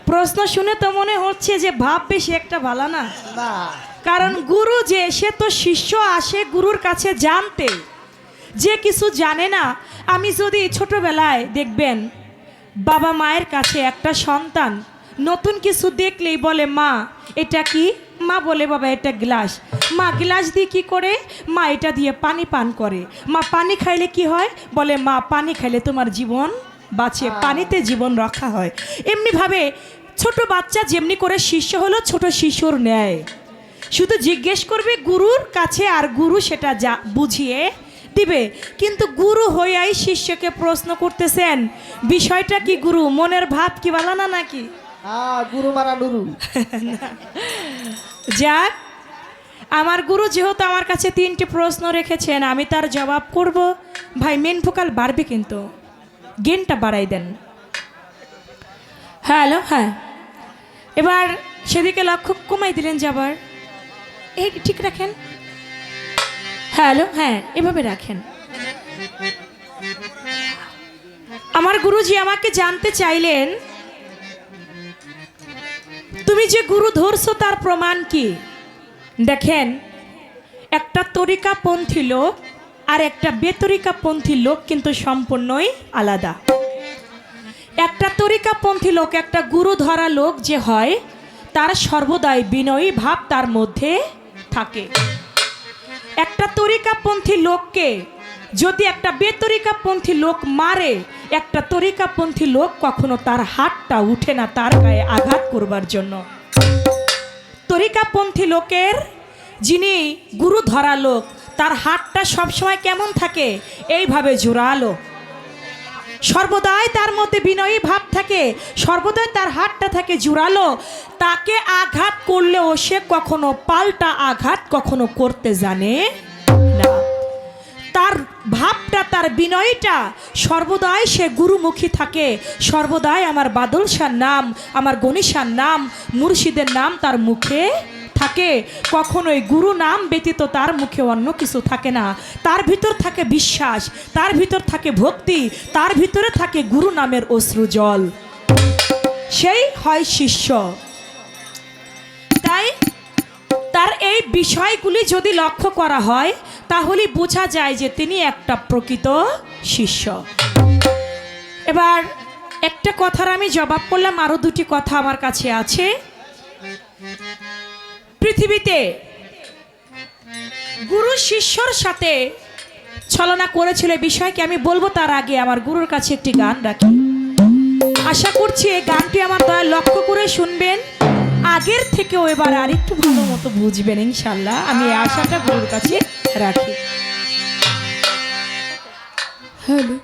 প্রশ্ন শুনে তো মনে হচ্ছে যে ভাব বেশি একটা ভালো না। কারণ গুরু যে, সে তো শিষ্য আসে গুরুর কাছে জানতে, যে কিছু জানে না। আমি যদি ছোটবেলায় দেখবেন বাবা মায়ের কাছে একটা সন্তান নতুন কিছু দেখলেই বলে মা এটা কি? মা বলে বাবা এটা গ্লাস। মা গ্লাস দিয়ে কি করে? মা এটা দিয়ে পানি পান করে। মা পানি খাইলে কি হয়? বলে মা পানি খাইলে তোমার জীবন বাঁচে, পানিতে জীবন রক্ষা হয়। এমনিভাবে ছোট বাচ্চা যেমনি করে শিষ্য হলো ছোট শিশুর ন্যায় শুধু জিজ্ঞেস করবে গুরুর কাছে, আর গুরু সেটা যা বুঝিয়ে দিবে। কিন্তু গুরু হইয়াই শিষ্যকে প্রশ্ন করতেছেন, বিষয়টা কি গুরু? মনের ভাব কি ভালো না নাকি? গুরু মারা নুরু। যাক, আমার গুরু যেহেতু আমার কাছে 3টি প্রশ্ন রেখেছেন, আমি তার জবাব করব। ভাই মেন ফোকাল বাড়বে কিন্তু গেনটা বাড়াই দেন। হ্যালো, হ্যাঁ এবার সেদিকে লক্ষ্য কমাই দিলেন যাবার, এই ঠিক রাখেন। হ্যালো, হ্যাঁ এভাবে রাখেন। আমার গুরুজি আমাকে জানতে চাইলেন, তুমি যে গুরু ধরছো তার প্রমাণ কি? দেখেন, একটা তরিকাপন্থী লোক আর একটা বেতরিকাপন্থী লোক কিন্তু সম্পূর্ণই আলাদা। একটা তরিকাপন্থী লোক, একটা গুরু ধরা লোক যে হয়, তার সর্বদাই বিনয়ী ভাব তার মধ্যে থাকে। একটা তরিকাপন্থী লোককে যদি একটা বেতরিকাপন্থী লোক মারে, একটা তরিকাপন্থী লোক কখনো তার হাতটা উঠে না তার গায়ে আঘাত করবার জন্য। তরিকাপন্থী লোকের যিনি গুরু ধরা লোক, তার হাতটা সবসময় কেমন থাকে? এইভাবে জোরালো, সর্বদাই তার মধ্যে বিনয়ী ভাব থাকে, সর্বদাই তার হাতটা থাকে জোরালো। তাকে আঘাত করলেও সে কখনো পাল্টা আঘাত কখনো করতে জানে না। তার ভাবটা, তার বিনয়টা সর্বদাই সে গুরুমুখী থাকে। সর্বদাই আমার বাদল শাহর নাম, আমার গণিশার নাম, মুর্শিদের নাম তার মুখে থাকে কখনোই গুরু নাম ব্যতীত তার মুখে অন্য কিছু থাকে না। তার ভিতর থাকে বিশ্বাস, তার ভিতর থাকে ভক্তি, তার ভিতরে থাকে গুরু নামের অশ্রু জল, সেই হয় শিষ্য। তাই তার এই বিষয়গুলি যদি লক্ষ্য করা হয় তাহলে বোঝা যায় যে তিনি একটা প্রকৃত শিষ্য। এবার একটা কথার আমি জবাব করলাম, আরো দুটি কথা আমার কাছে আছে। পৃথিবীতে গুরু শিষ্যর সাথে ছলনা করেছিল বিষয়কে আমি বলবো, তার আগে আমার গুরুর কাছে একটি গান রাখি। আশা করছি এই গানটি আমার দয়া লক্ষ্য করে শুনবেন, আগের থেকেও এবার আরেকটু ভালো মতো বুঝবেন ইনশাল্লাহ। আমি এই আশাটা গুরুর কাছে রাখি। হ্যালো,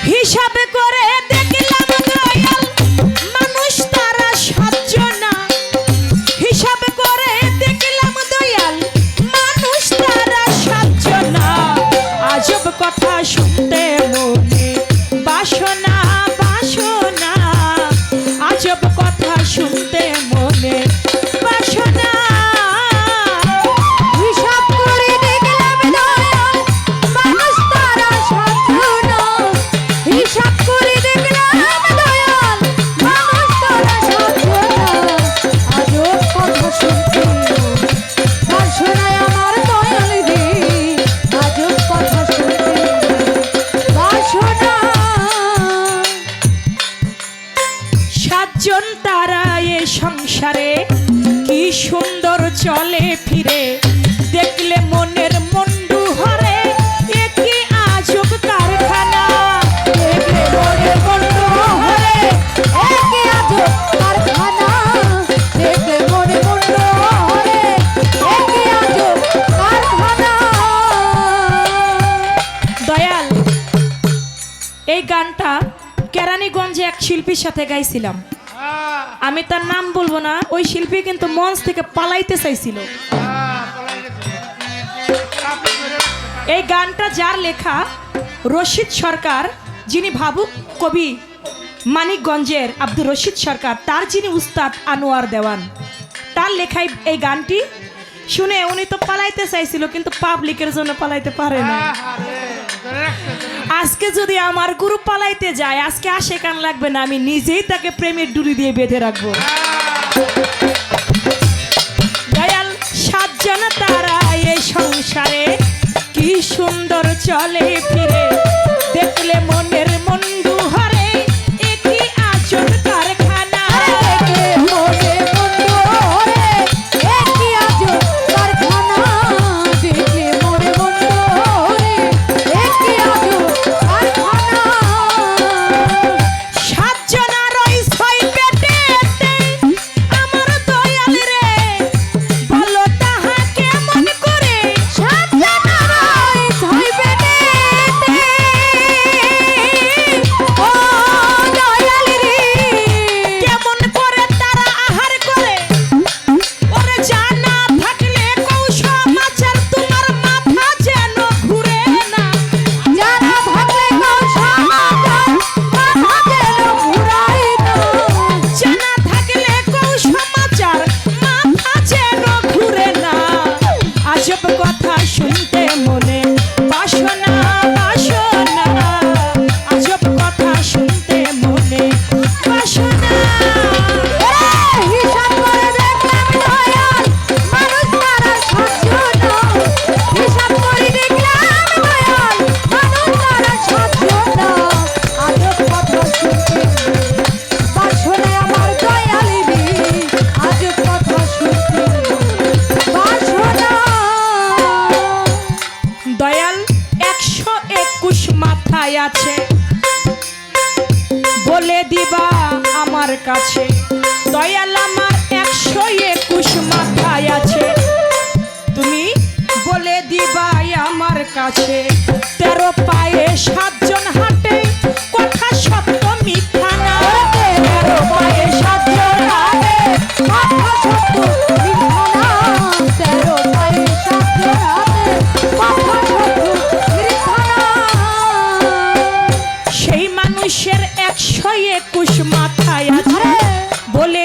হিসাবে করে দেখলাম দয়াল মানুষ তারা সাতজনা, হিসাবে করে দেখলাম দয়াল মানুষ তারা সাতজনা। আজব কথা শুনতে মনে বাসনা বাসনা, আজব কথা শুনতে মনে বাসনা। হিসাব করে দেখলাম দয়াল মানুষ তারা সাতজনা, হিসাব করে দেখলাম দয়াল মানুষ তারা সাতজনা। আজব কথা শুনতে বাসনায় আমার দয়াল রে, আজব কথা শুনতে বাসনা। সাতজন তারা এ সংসারে কি সুন্দর চলে ফিরে, দেখলে মনের মন্ডু হরে এ কি আজব কারখানা। দেখলে মনের মন্ডু হরে এ কি আজব কারখানা, দেখলে মনের মন্ডু হরে এ কি আজব কারখানা। দয়াল, এই গানটা কেরানীগঞ্জে এক শিল্পীর সাথে গাইছিলাম, আমি তার নাম বলবো না। ওই শিল্পী কিন্তু মঞ্চ থেকে পালাইতে চাইছিল। এই গানটা যার লেখা রশিদ সরকার, যিনি ভাবুক কবি মানিকগঞ্জের আব্দুর রশিদ সরকার, তার যিনি উস্তাদ আনোয়ার দেওয়ান, তার লেখাই এই গানটি শুনে উনি তো পালাইতে চাইছিল কিন্তু পাবলিকের জন্য পালাইতে পারে না। আজকে যদি আমার গুরু পালাইতে যায়, আজকে আসে কান লাগবে না, আমি নিজেই তাকে প্রেমের ডুরি দিয়ে বেঁধে রাখবো। দয়াল, সাতজন তারা এই সংসারে কি সুন্দর চলে ফিরে, দেখলে মনের মন্ডু হরে এ কি আজব কারখানা। দেখলে মনের মন্ডু হরে এ কি আজব কারখানা, দেখলে মনের মন্ডু হরে এ কি আজব কারখানা। সাতজনার ওই ছয় পেটেতে আমার দয়াল রে, বলো তাহা কেমন করে। সাতজনার ওই ছয় পেটেতে, ও দয়াল রে, কেমন করে তারা আহার করে, ওরে জানা থাকলে কৌশল মাছের তোমার মাথা যেন ঘুরে না। যারা থাকলে কৌশল মাথা যেন ঘুরায় না। জানা থাকলে কৌশল মাচার মাথা যেন ঘুরে না। আজব কথা শুনতে মনে বাসনা বাসনা, আজব কথা শুনতে মনে বাসনা। হিসাব করে দেখলাম দয়াল মানুষ তারা সাতজনা, হিসাব করে দেখলাম দয়াল মানুষ তারা সাতজনা। আজব কথা শুনতে বাসনায় আমার দয়াল রে, আজব কথা শুনতে বাসনা। দয়াল 121 মাথায় আছে, বলে দিবা আমার কাছে। দয়াল, আমার 121 মাথায় আছে, তুমি বলে দিবাই আমার কাছে। 13 পায়ে 7 জন হাঁটে, কথা সত্য মিথ্যা না। 13 পায়ে 7 জন হাঁটে, কথা সত্য মিথ্যা না। 13 পায়ে 7 জন হাতে, কথা সত্য মিথ্যা না। সেই মানুষের 121 মাথায় আছে, বলে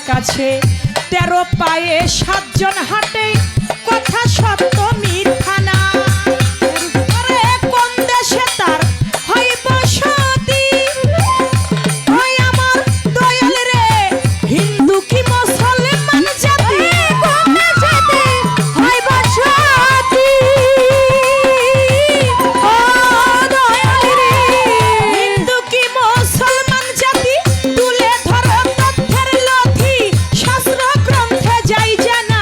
কাছে 13 পায়ে 7 জন হাঁটে কথা সত্য মিথ্যা না আরে কোন দেশে তার হয় বসতি ওই আমার দয়াল রে হিন্দু কি মুসলমান জাতি কোন দেশেতে হয় বসতি ও দয়াল রে হিন্দু কি মুসলমান জাতি তুলে ধরো তথ্যের লথি শাস্ত্র গ্রন্থে যাই জানা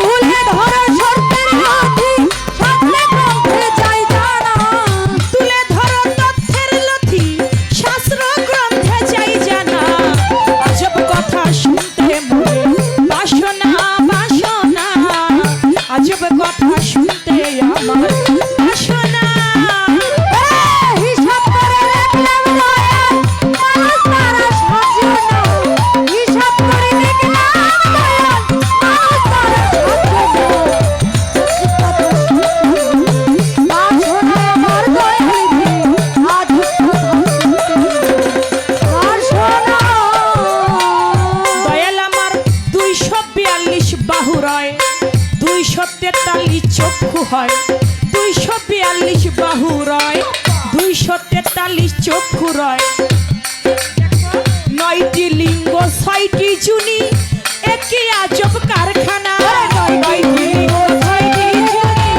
তুলে ধরো সত্যের নথি শাস্ত্রে গ্রন্থে যাই জানা তুলে ধরো তথ্যের লথি শাস্ত্র গ্রন্থে যাই জানা আজব কথা শুনতে মনে বাসনা বাসনা আজব কথা শুনতে আমার বাসনা হিসাব করে দেখলাম দয়াল মানুষ তারা সাহায্য না হিসাব করে দেখলাম দয়াল মানুষ তারা সাহায্য না বাসনা আমার দয়াল রে আজ বাসনা দয়াল আমার 242 বাহু রয় 243 চক্ষু হয় 242 বাহু রয় 243 চক্ষু রয় 9টি লিঙ্গ 6টি জুনি একই আজব কারখানা 9টি লিঙ্গ 6টি জুনি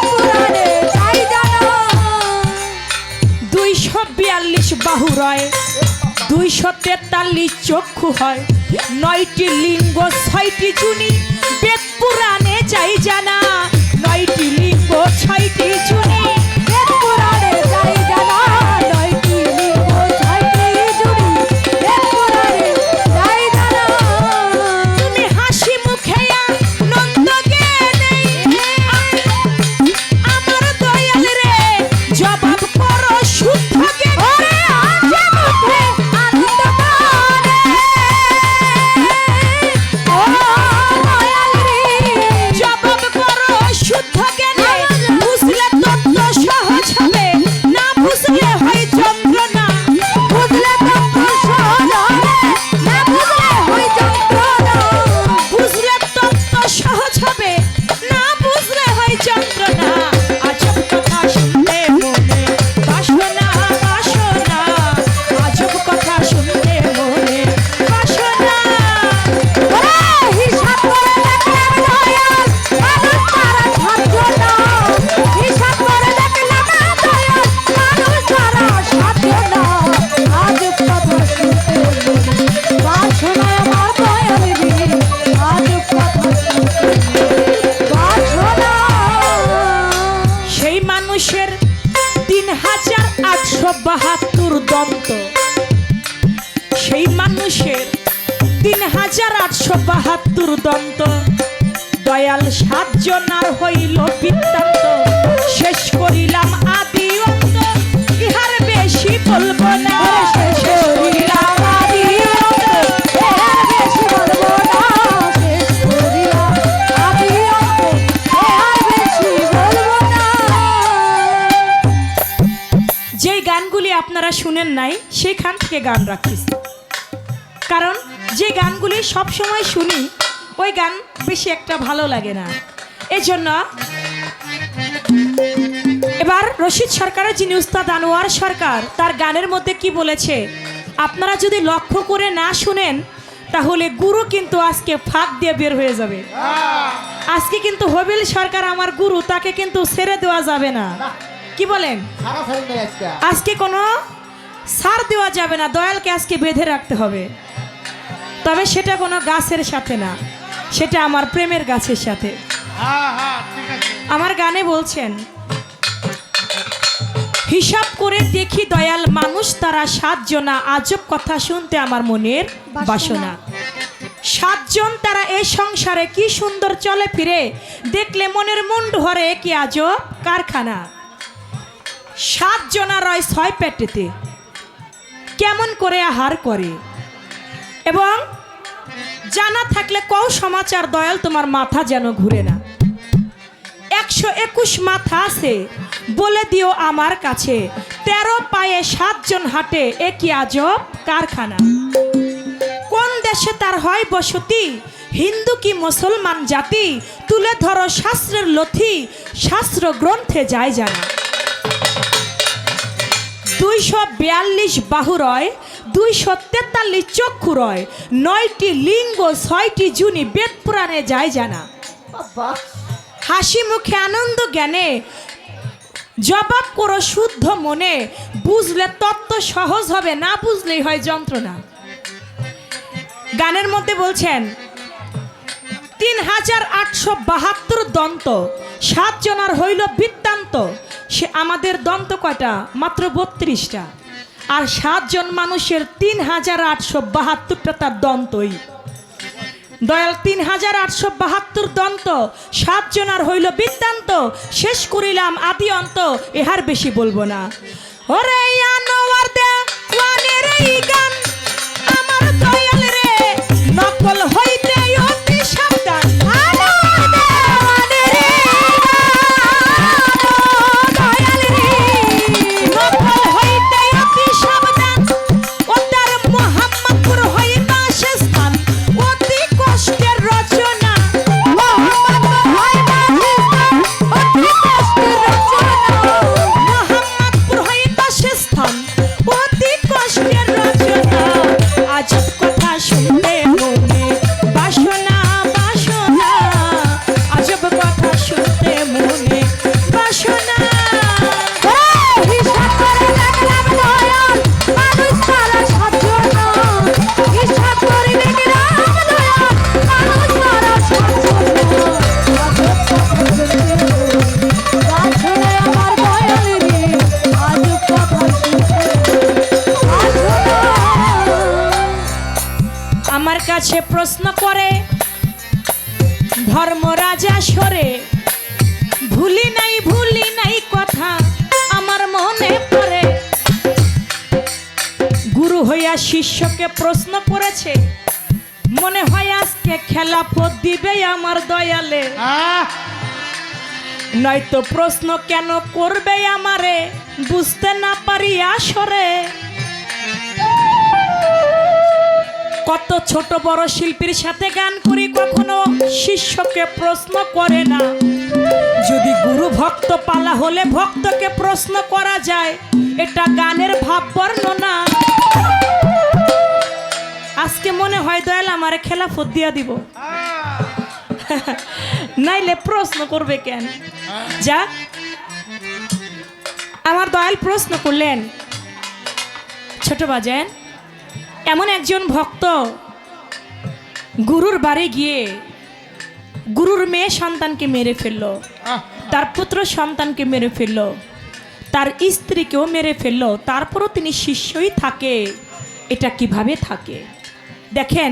পুরাণে চাই জানা 242 বাহু রয় 243 চক্ষু হয় 9টি লিঙ্গ 6টি জুনি বেদ পুরাণে যাই জানা 9টি লিঙ্গ 6টি জুনি বেদ পুরাণে যাই জানা 9টি লিঙ্গ 6টি জুড়ি বেদ পুরাণে যাই জানা তুমি হাসি মুখে আনন্দ জ্ঞানে আমার দয়াল রে জবাব করো শুদ্ধ জ্ঞানে হাসি মুখে আনন্দ গানে ও দয়াল রে জবাব করো শুদ্ধ জ্ঞানে বুঝলে তত্ত্ব সহজ হবে না বুঝলে হয় যন্ত্রণা বুঝলে তত্ত্ব সহজ হবে না বুঝলে হয় যন্ত্রণা বুঝলে তত্ত্ব সহজ হবে না বুঝলে হয় যন্ত্রণা আজব কথা শুনতে মনে বাসনা বাসনা আজব কথা শুনতে মনে বাসনা ওরে হিসাব করে দেখলাম দয়াল মানুষ তারা সাহায্য না হিসাব করে দেখলাম দয়াল মানুষ তারা সাহায্য না আজ কথা শুনতে বাসনা আমার দয়াল রে আজ কথা শুনতে বাসনা সেই মানুষের 3872 দন্ত সেই মানুষের 3872 দন্ত দয়াল 7 জনার হইল বৃত্তান্ত শেষ করিলাম আদি অন্ত ইহার বেশি বলবো না শেষ করিলাম আদি অন্ত এর বেশি বলবো না শেষ করিলাম আদি অন্ত এর বেশি বলবো না যেই গানগুলি আপনারা শুনেন নাই সেখান থেকে গান রাখতেছি কারণ যে গানগুলি সব সময় শুনি ওই গান বেশি একটা ভালো লাগে না এজন্য এবার রশিদ সরকারের যিনি উস্তাদ আনোয়ার সরকার তার গানের মধ্যে কি বলেছে আপনারা যদি লক্ষ্য করে না শুনেন তাহলে গুরু কিন্তু আজকে ফাঁক দিয়ে বের হয়ে যাবে আজকে কিন্তু হবিল সরকার আমার গুরু তাকে কিন্তু ছেড়ে দেওয়া যাবে না কি বলেন আজকে কোনো ছাড় দেওয়া যাবে না দয়ালকে আজকে বেঁধে রাখতে হবে তবে সেটা কোনো গাছের সাথে না সেটা আমার প্রেমের গাছের সাথে আমার গানে বলছেন হিসাব করে দেখি দয়াল মানুষ তারা 7 জনা আজব কথা শুনতে আমার মনের বাসনা 7 জন তারা এই সংসারে কি সুন্দর চলে ফিরে দেখলে মনের মন ধরে কি আজব কারখানা 7 জনা রয় 6 পেটেতে কেমন করে আহার করে এবং জানা থাকলে কও সমাচার দয়াল তোমার মাথা যেন ঘুরে না 121 মাথা আছে বলে দিও আমার কাছে 13 পায়ে 7 জন হাঁটে, এ কি আজব কারখানা। কোন দেশে তার হয় বসতি, হিন্দু কি মুসলমান জাতি, তুলে ধরো শাস্ত্রের লথি, শাস্ত্র গ্রন্থে যায় জানা। 242 বাহু রয়, 243 চক্ষু রয়, 9টি লিঙ্গ 6টি জুনি, বেদ পুরাণে যায় জানা। হাসি মুখে আনন্দ জ্ঞানে জবাব করো শুদ্ধ মনে, বুঝলে তত্ত্ব সহজ হবে, না বুঝলেই হয় যন্ত্রণা। গানের মধ্যে বলছেন 3872 দন্ত, 7 জনার হইল বৃত্তান্ত। সে আমাদের দন্ত কয়টা? মাত্র 32টা। আর 7 জন মানুষের 3872টা তার দন্তই। দয়াল 3872 দন্ত, 7 জনার হইল বৃত্তান্ত। শেষ করিলাম আদি অন্ত, এহার বেশি বলবো না। ওরে আনোয়ার দে ওয়ানের এই গান, আমার দয়াল রে নকল হইতে অতি সাবধান। আনোয়ার দে ওয়ানের এই গান, দয়াল রে নকল হইতে অতি সাবধান। ও তার মোহাম্মদপুর হই বাসস্থান, অতি কষ্টের রচনা। মোহাম্মদপুর হই বাসস্থান, অতি কষ্টের রচনা। মোহাম্মদপুর হই বাসস্থান, অতি কষ্টের রচনা। আজব কথা শুনতে মনে বাসনা বাসনা, আজব কথা শুনতে মনে বাসনা। হিসাব করে দেখলাম দয়াল, মানুষ মারা 7 জন। হিসাব করে দেখলাম দয়াল, মানুষ মারা 7 জন। আজব কথা শুনতে মনে বাসনা আমার দয়াল রে, আজব কথা শুনতে বাসনা। আমার কাছে প্রশ্ন করে ধর্মরাজা সরে, ভুলি নাই কথা আমার মনে পড়ে। গুরু হইয়া শিষ্যকে প্রশ্ন করেছে, মনে হয় আজকে খেলাফত দিবে আমার দয়ালে। নয়তো প্রশ্ন কেন করবে আমারে, বুঝতে না পারি আসরে। কত ছোট বড় শিল্পীর সাথে গান করি, কখনো শিষ্যকে প্রশ্ন করে না। যদি গুরু ভক্ত পালা হলে ভক্তকে প্রশ্ন করা যায়, এটা গানের ভাব বর্ণনা। আজকে মনে হয় দয়াল আমারে খেলাফত দিয়া দিব, নাইলে প্রশ্ন করবে কেন। যাক, আমার দয়াল প্রশ্ন করলেন, ছোট বাজেন এমন একজন ভক্ত গুরুর বাড়ি গিয়ে গুরুর মেয়ে সন্তানকে মেরে ফেললো, তার পুত্র সন্তানকে মেরে ফেললো, তার স্ত্রীকেও মেরে ফেললো, তারপরও তিনি শিষ্যই থাকে। এটা কিভাবে থাকে? দেখেন,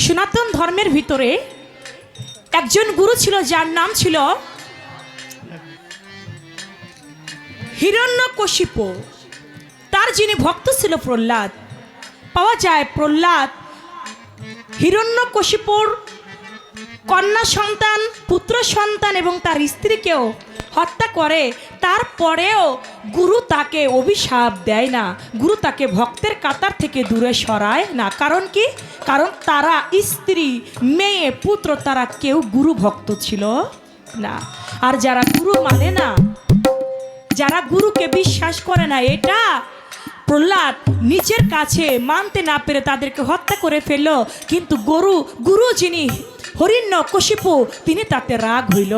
সনাতন ধর্মের ভিতরে একজন গুরু ছিল যার নাম ছিল হিরণ্যকশিপু। তার যিনি ভক্ত ছিল প্রহ্লাদ। পাওয়া যায় প্রহ্লাদ হিরণ্যকশিপুর কন্যা সন্তান, পুত্র সন্তান এবং তার স্ত্রীকেও হত্যা করে। তারপরেও গুরু তাকে অভিশাপ দেয় না, গুরু তাকে ভক্তের কাতার থেকে দূরে সরায় না। কারণ কি? কারণ তারা স্ত্রী, মেয়ে, পুত্র তারা কেউ গুরু ভক্ত ছিল না। আর যারা গুরু মানে না, যারা গুরুকে বিশ্বাস করে না, এটা প্রহ্লাদ নিজের কাছে মানতে না পেরে তাদেরকে হত্যা করে ফেলল। কিন্তু গুরু যিনি হিরণ্যকশিপু, তিনি তাতে রাগ হইল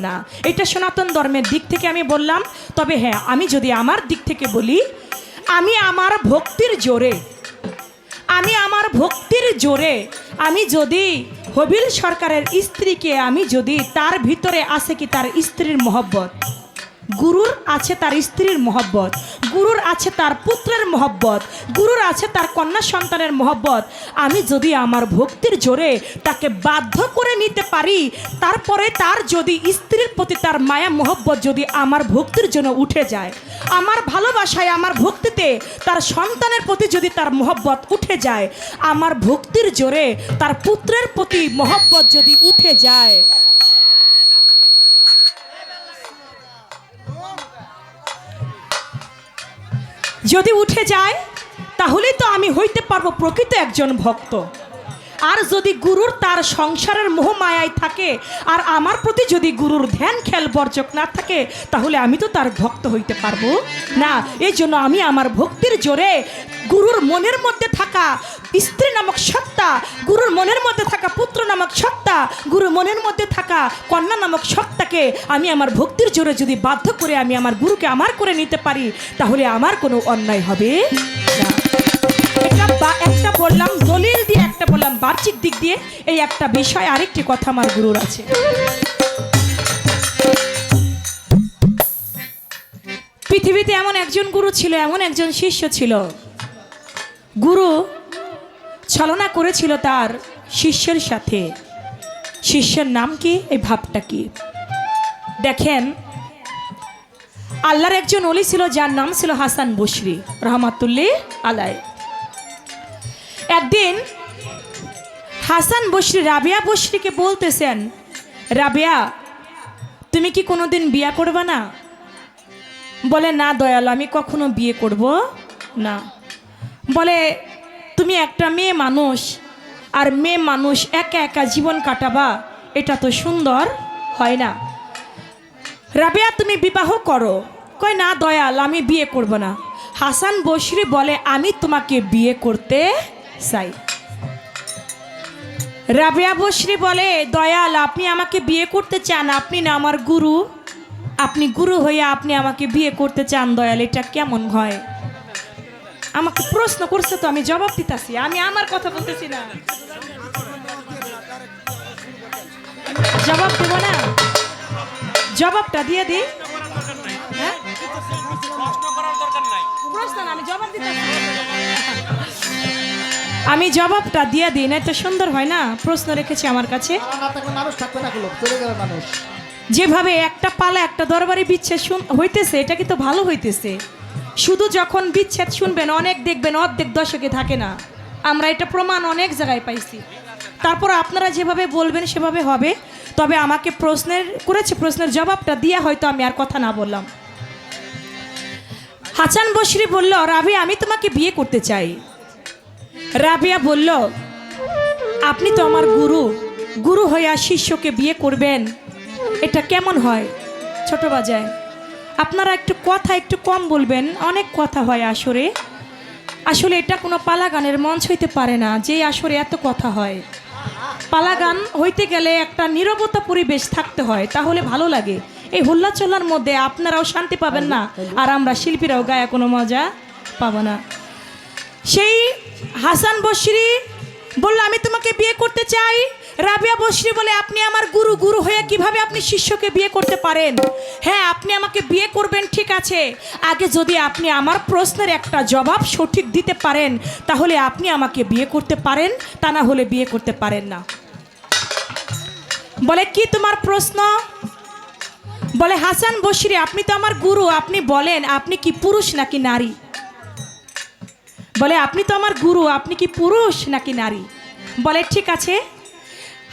না। এটা সনাতন ধর্মের দিক থেকে আমি বললাম। তবে হ্যাঁ, আমি যদি আমার দিক থেকে বলি, আমি আমার ভক্তির জোরে আমি যদি হবিল সরকারের স্ত্রীকে, আমি যদি তার ভিতরে আছে কি তার স্ত্রীর মহব্বত, গুরুর আছে তার স্ত্রীর মহব্বত, গুরুর আছে তার পুত্রের মহব্বত, গুরুর আছে তার কন্যা সন্তানের মহব্বত, আমি যদি আমার ভক্তির জোরে তাকে বাধ্য করে নিতে পারি, তারপরে তার যদি স্ত্রীর প্রতি তার মায়া মহব্বত যদি আমার ভক্তির জন্য উঠে যায়, আমার ভালোবাসায়, আমার ভক্তিতে তার সন্তানের প্রতি যদি তার মহব্বত উঠে যায়, আমার ভক্তির জোরে তার পুত্রের প্রতি মহব্বত যদি উঠে যায়, যদি উঠে যায় তাহলেই তো আমি হইতে পারবো প্রকৃত একজন ভক্ত। আর যদি গুরুর তার সংসারের মোহমায়ায় থাকে আর আমার প্রতি যদি গুরুর ধ্যান খেয়াল বর্জক না থাকে তাহলে আমি তো তার ভক্ত হইতে পারবো না। এই জন্য আমি আমার ভক্তির জোরে গুরুর মনের মধ্যে থাকা স্ত্রী নামক সত্তা, গুরুর মনের মধ্যে থাকা পুত্র নামক সত্তা, গুরুর মনের মধ্যে থাকা কন্যা নামক সত্তাকে আমি আমার ভক্তির জোরে যদি বাধ্য করে আমি আমার গুরুকে আমার করে নিতে পারি তাহলে আমার কোনো অন্যায় হবে না। একটা বললাম দলিল দিয়ে, একটা বললাম বাহ্যিক দিক দিয়ে। এই একটা বিষয়, আরেকটি কথা আমার গুরুর আছে। পৃথিবীতে এমন একজন গুরু ছিল, এমন একজন শিষ্য ছিল, গুরু ছলনা করেছিল তার শিষ্যের সাথে। শিষ্যের নাম কি, এই ভাবটা কি? দেখেন, আল্লাহর একজন ওলি ছিল যার নাম ছিল হাসান বসরি রহমাতুল্লাহ আলাইহি। একদিন হাসান বসরি রাবিয়া বসরিকে বলতেছেন, রাবিয়া তুমি কি কোনোদিন বিয়ে করবে না? বলে, না দয়াল, আমি কখনো বিয়ে করব না। বলে, তুমি একটা মেয়ে মানুষ, আর মেয়ে মানুষ একা একা জীবন কাটাবা, এটা তো সুন্দর হয় না। রাবিয়া তুমি বিবাহ করো। কয়, না দয়াল, আমি বিয়ে করব না। হাসান বসরি বলে, আমি তোমাকে বিয়ে করতে চাই। রাবিয়া বসরি বলে, দয়াল আপনি আমাকে বিয়ে করতে চান, আপনি না আমার গুরু, আপনি গুরু হয়ে আপনি আমাকে বিয়ে করতে চান দয়াল, এটা কেমন হয়? আমাকে প্রশ্ন করছে তো, আমি জবাব দিতেছি, আমি আমার কথা বলতেছি না। জবাব দেব না? জবাবটা দিয়ে দিই। হ্যাঁ, প্রশ্ন না, আমি জবাব দিতেছি। আমি জবাবটা দিয়ে দিই, না তো সুন্দর হয় না। প্রশ্ন রেখেছি আমার কাছে। যেভাবে একটা পালা একটা দরবারে বিচ্ছেদ হইতেছে, এটা কিন্তু ভালো হইতেছে। শুধু যখন বিচ্ছেদ শুনবেন অনেক দেখবেন অর্ধেক দশকে থাকে না। আমরা এটা প্রমাণ অনেক জায়গায় পাইছি। তারপর আপনারা যেভাবে বলবেন সেভাবে হবে। তবে আমাকে প্রশ্নের জবাবটা দিয়ে হয়তো আমি আর কথা না বললাম। হাসান বসরি বলল, রাবিয়া আমি তোমাকে বিয়ে করতে চাই। রাবিয়া বলল, আপনি তো আমার গুরু, গুরু হইয়া শিষ্যকে বিয়ে করবেন, এটা কেমন হয়? ছোট বাজায় আপনারা একটু কথা একটু কম বলবেন, অনেক কথা হয় আসরে। আসলে এটা কোনো পালা গানের মঞ্চ হইতে পারে না যে আসরে এত কথা হয়। পালা গান হইতে গেলে একটা নীরবতা পরিবেশ থাকতে হয়, তাহলে ভালো লাগে। এই হুল্লাচল্লার মধ্যে আপনারাও শান্তি পাবেন না, আর আমরা শিল্পীরাও গায়ে কোনো মজা পাবো না। সেই হাসান বসরি বলল, আমি তোমাকে বিয়ে করতে চাই। রাবিয়া বসরি বলে, আপনি আমার গুরু, গুরু হয়ে কিভাবে আপনি শিষ্যকে বিয়ে করতে পারেন? হ্যাঁ, আপনি আমাকে বিয়ে করবেন ঠিক আছে, আগে যদি আপনি আমার প্রশ্নের একটা জবাব সঠিক দিতে পারেন তাহলে আপনি আমাকে বিয়ে করতে পারেন, তা না হলে বিয়ে করতে পারেন না। বলে, কি তোমার প্রশ্ন? বলে, হাসান বসরি আপনি তো আমার গুরু, আপনি বলেন আপনি কি পুরুষ নাকি নারী? বলে, আপনি তো আমার গুরু, আপনি কি পুরুষ নাকি নারী? বলে, ঠিক আছে।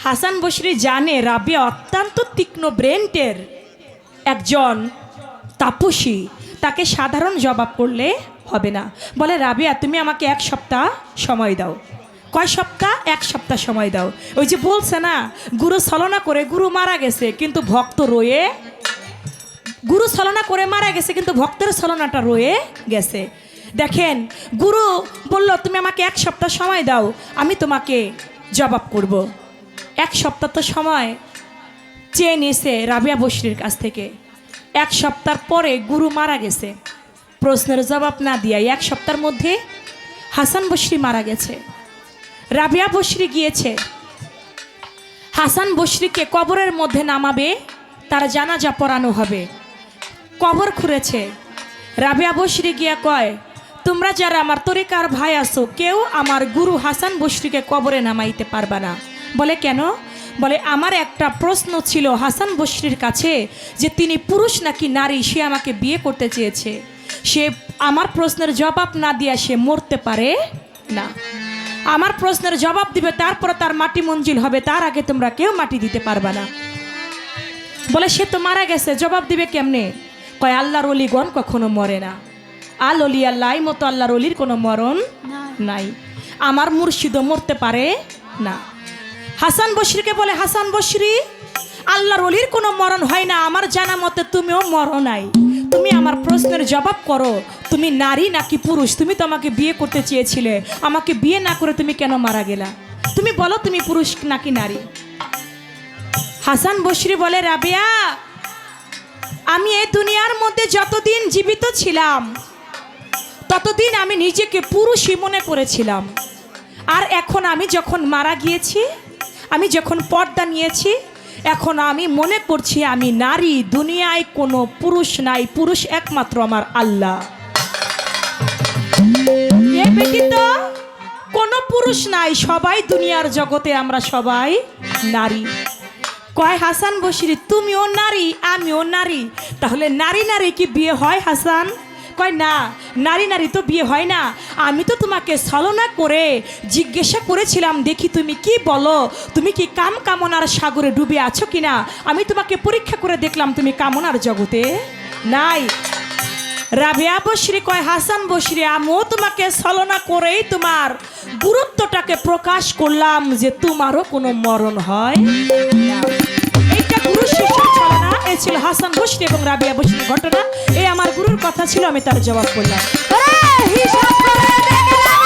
হাসান বসরি জানে রাবিয়া অত্যন্ত তীক্ষ্ণ ব্রেন্টের একজন তাপসী, তাকে সাধারণ জবাব করলে হবে না। বলে, রাবিয়া তুমি আমাকে 1 সপ্তাহ সময় দাও। কয় সপ্তাহ? 1 সপ্তাহ সময় দাও। ওই যে বলছে না, গুরু ছলনা করে গুরু মারা গেছে কিন্তু ভক্ত রয়ে, গুরু ছলনা করে মারা গেছে কিন্তু ভক্তের ছলনাটা রয়ে গেছে। দেখেন, গুরু বলল তুমি আমাকে 1 সপ্তাহ সময় দাও, আমি তোমাকে জবাব করব। 1 সপ্তাহ তো সময় চেয়ে নিয়েছে রাবিয়া বসরির কাছ থেকে। 1 সপ্তাহ পরে গুরু মারা গেছে, প্রশ্নের জবাব না দিয়া 1 সপ্তাহের মধ্যে হাসান বসরি মারা গেছে। রাবিয়া বসরি গিয়েছে, হাসান বসরিকে কবরের মধ্যে নামাবে, তার জানাজা পড়ানো হবে। কবর খুঁড়েছে। রাবিয়া বসরি গিয়া কয়, তোমরা যারা আমার তরিকার ভাই আছো কেউ আমার গুরু হাসান বসরিকে কবরে নামাইতে পারবা না। বলে, কেন? বলে, আমার একটা প্রশ্ন ছিল হাসান বসরির কাছে যে তিনি পুরুষ নাকি নারী, সে আমাকে বিয়ে করতে চেয়েছে। সে আমার প্রশ্নের জবাব না দিয়া সে মরতে পারে না। আমার প্রশ্নের জবাব দিবে, তারপরে তার মাটি মঞ্জিল হবে, তার আগে তোমরা কেউ মাটি দিতে পারবা না। বলে, সে তো মারা গেছে, জবাব দিবে কেমনে? কয়, আল্লাহর ওলিগণ কখনো মরে না। আল অলি আল্লাহ মতো আল্লাহর অলির কোনো মরণ নাই। আমার মুর্শিদও মরতে পারে না। হাসান বসরিকে বলে, হাসান বসরি, আল্লাহর অলির কোনো মরণ হয় না, আমার জানা মতে তুমিও মরো নাই। তুমি আমার প্রশ্নের জবাব করো, তুমি নারী নাকি পুরুষ? তুমি তো আমাকে বিয়ে করতে চেয়েছিলে, আমাকে বিয়ে না করে তুমি কেন মারা গেলা? তুমি বলো তুমি পুরুষ নাকি নারী? হাসান বসরি বলে, রাবেয়া, আমি এই দুনিয়ার মধ্যে যতদিন জীবিত ছিলাম ততদিন আমি নিজেকে পুরুষই মনে করেছিলাম, আর এখন আমি যখন মারা গিয়েছি, আমি যখন পর্দা নিয়েছি, এখন আমি মনে করছি আমি নারী। দুনিয়ায় কোনো পুরুষ নাই, পুরুষ একমাত্র আমার আল্লাহ। এ ব্যতীত কোনো পুরুষ নাই, সবাই দুনিয়ার জগতে আমরা সবাই নারী। কয় হাসান বসরি, তুমিও নারী আমিও নারী, তাহলে নারী নারী কি বিয়ে হয় হাসান? কয় না, নারী নারী তো বিয়ে হয় না। আমি তো তোমাকে ছলনা করে জিজ্ঞাসা করেছিলাম, দেখি তুমি কি বলো, তুমি কি কাম কামনার সাগরে ডুবে আছো কিনা। আমি তোমাকে পরীক্ষা করে দেখলাম তুমি কামনার জগতে নাই। রাবেয়া বসরি কয়, হাসান বসরি, আমিও তোমাকে ছলনা করেই তোমার গুরুত্বটাকে প্রকাশ করলাম যে তোমারও কোনো মরণ হয় না। এইটা গুরু শিষ্যের ছলনা। এই ছিল হাসান বসরি এবং রাবেয়া বসরির ঘটনা। এই আমার গুরুর কথা ছিল, আমি তার জবাব করলাম। হিসাব করে দেখলাম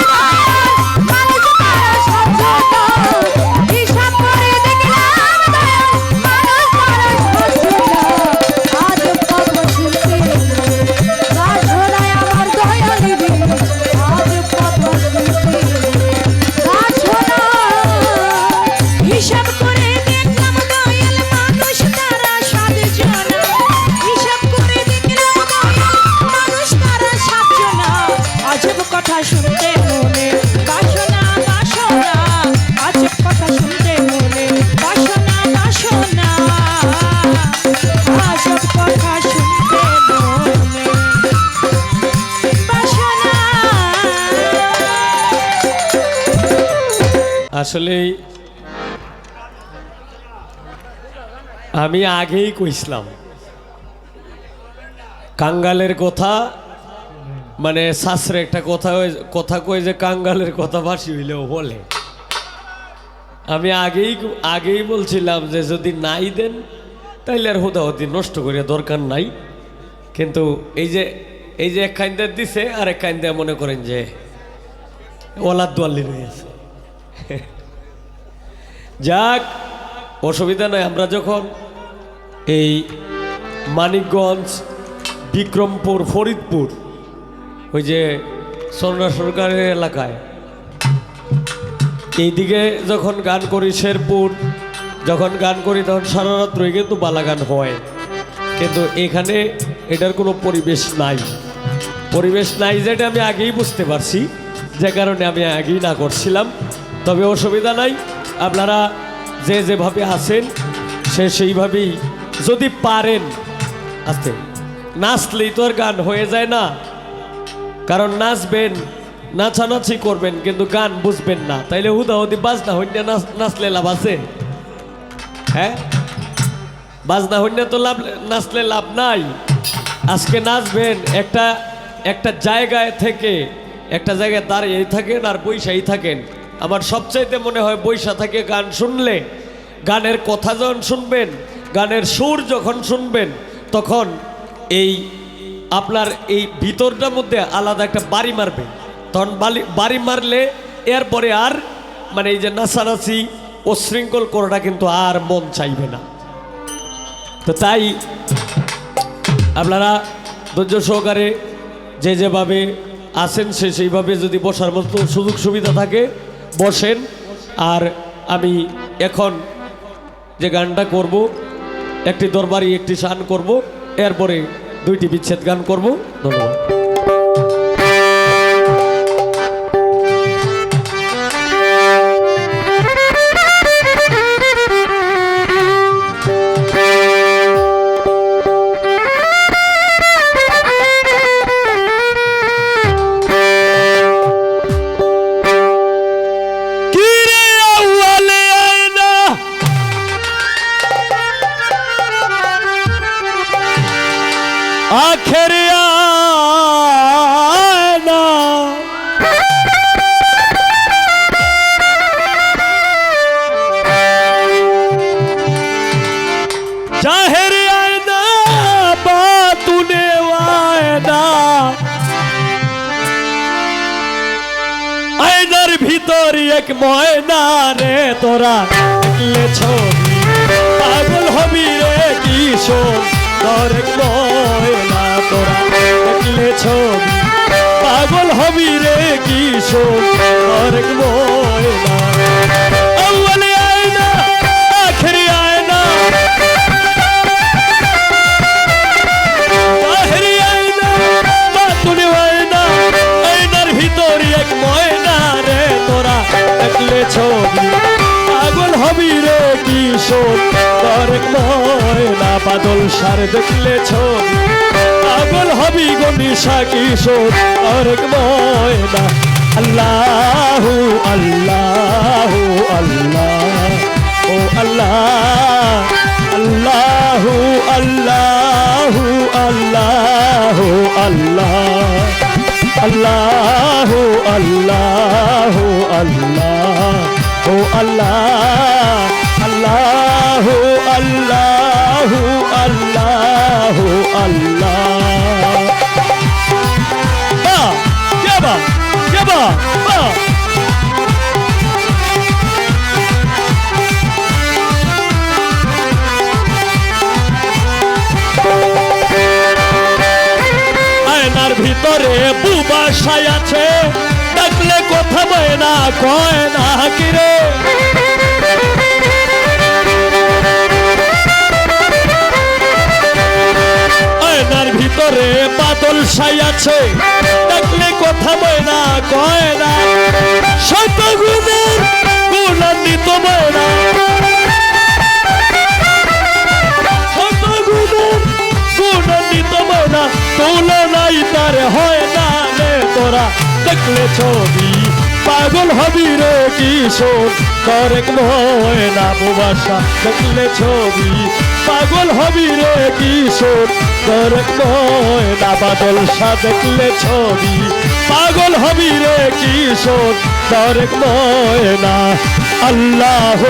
মানুষ তারা সচেতন, হিসাব করে দেখলাম মানুষ তারা সচেতন। আজ কথা শুনতে গাছ হলায় আমার দয়া দিবি, আজ কথা শুনতে গাছ হলায়। হিসাব করে দেখলাম দয়াল মানুষ তারা সাতজনা, হিসাব করে দেখলাম দয়াল মানুষ তারা সাতজনা। আজব কথা শুনতে মনে বাসনা বাসনা, আজব কথা শুনতে মনে বাসনা বাসনা, আজব কথা শুনতে মনে বাসনা। আসলে আমি আগেই কইছিলাম কাঙ্গালের কথা, মানে শাস্ত্রে একটা কথা কই যে কাঙ্গালের কথা ভাসি হইলেও বলে। আমি আগেই বলছিলাম যে যদি নাই দেন তাইলে আর হুদাহুদি নষ্ট করিয়া দরকার নাই। কিন্তু এই যে এক কাইন্দা দিছে আর এক কাইন্দা মনে করেন যে ওলাদ দোয়াল্লি রয়েছে। যাক, অসুবিধা নয়। আমরা যখন এই মানিকগঞ্জ, বিক্রমপুর, ফরিদপুর, ওই যে সরনা সরকারের এলাকায় এইদিকে যখন গান করি, শেরপুর যখন গান করি, তখন সারা রাত রয়ে কিন্তু বালা গান হয়। কিন্তু এখানে এটার কোনো পরিবেশ নাই। পরিবেশ নাই যেটা আমি আগেই বুঝতে পারছি, যে কারণে আমি আগেই না করছিলাম। তবে অসুবিধা নাই, আপনারা যে যেভাবে আছেন সেইভাবেই যদি পারেন। আস্তে নাচলেই তো আর গান হয়ে যায় না, কারণ নাচবেন, নাচানাচি করবেন, কিন্তু গান বুঝবেন না, তাইলে হুদাহুদি বাজনা হইনা নাচলে লাভ আছে? হ্যাঁ, বাজনা হইনা তো লাভ, নাচলে লাভ নাই। আজকে নাচবেন একটা জায়গায় থেকে, একটা জায়গায় দাঁড়িয়ে থাকেন আর বৈশাই থাকেন। আমার সবচাইতে মনে হয় বৈশা থেকে গান শুনলে, গানের কথা যখন শুনবেন, গানের সুর যখন শুনবেন, তখন এই আপনার এই ভিতরটার মধ্যে আলাদা একটা বাড়ি মারবে। তখন বাড়ি মারলে এরপরে আর মানে এই যে নাচানাচি অশৃঙ্খল করাটা কিন্তু আর মন চাইবে না। তো তাই আপনারা ধৈর্য সহকারে যে যেভাবে আছেন সেইভাবে যদি বসার মতো সুযোগ সুবিধা থাকে বসেন। আর আমি এখন যে গানটা করব, একটি দরবারি একটি শান করব, এরপরে দুইটি বিচ্ছেদ গান করব। ধন্যবাদ। आखिर এক ময়না রে তোরা দেখলে ছবি পাগল হবি রে কিশোর তোর এক ময়না তোরা দেখলে ছবি পাগল হবি রে কিশোর তোর এক ময়না अव्वली आईना आखिरी आईना आखिरी आईना बातुनी आईना आईनार ভিতরে এক ময়না রে তোরা দেখলে ছবি পাগল হবি রে কিশোর তোর এক ময়না বাদল সার দেখলে ছবি পাগল হবি গো নিশা কিশোর তোর এক ময়না अल्लाहु अल्लाहु अल्लाह ओ अल्लाह अल्लाहु अल्लाहु अल्लाहु अल्लाह अल्लाहु अल्लाहु अल्लाह ओ अल्लाह अल्लाहु अल्लाहु अल्लाहु अल्लाह क्या बात Yaba! Ba! আয়নার ভিতরে বুবাসাই আছে ডাকলে কথা বয় না কয় না কিরে আয়নার ভিতরে বাদল সাই আছে ডাকলে কথা বয় না কয় না শত গুণের গুণান্বিত বয় না শত গুণের গুণান্বিত বয় না তুলনাই তার হয় না রে তোরা দেখলে ছবি পাগল হবি রে কিশোর তোর এক ময়না বুবাসা দেখলে ছবি পাগল হবি রে কিশোর তোর এক ময়না বাদল সা দেখলে ছবি পাগল হবি রে কিশোর তোর এক ময়না আল্লাহ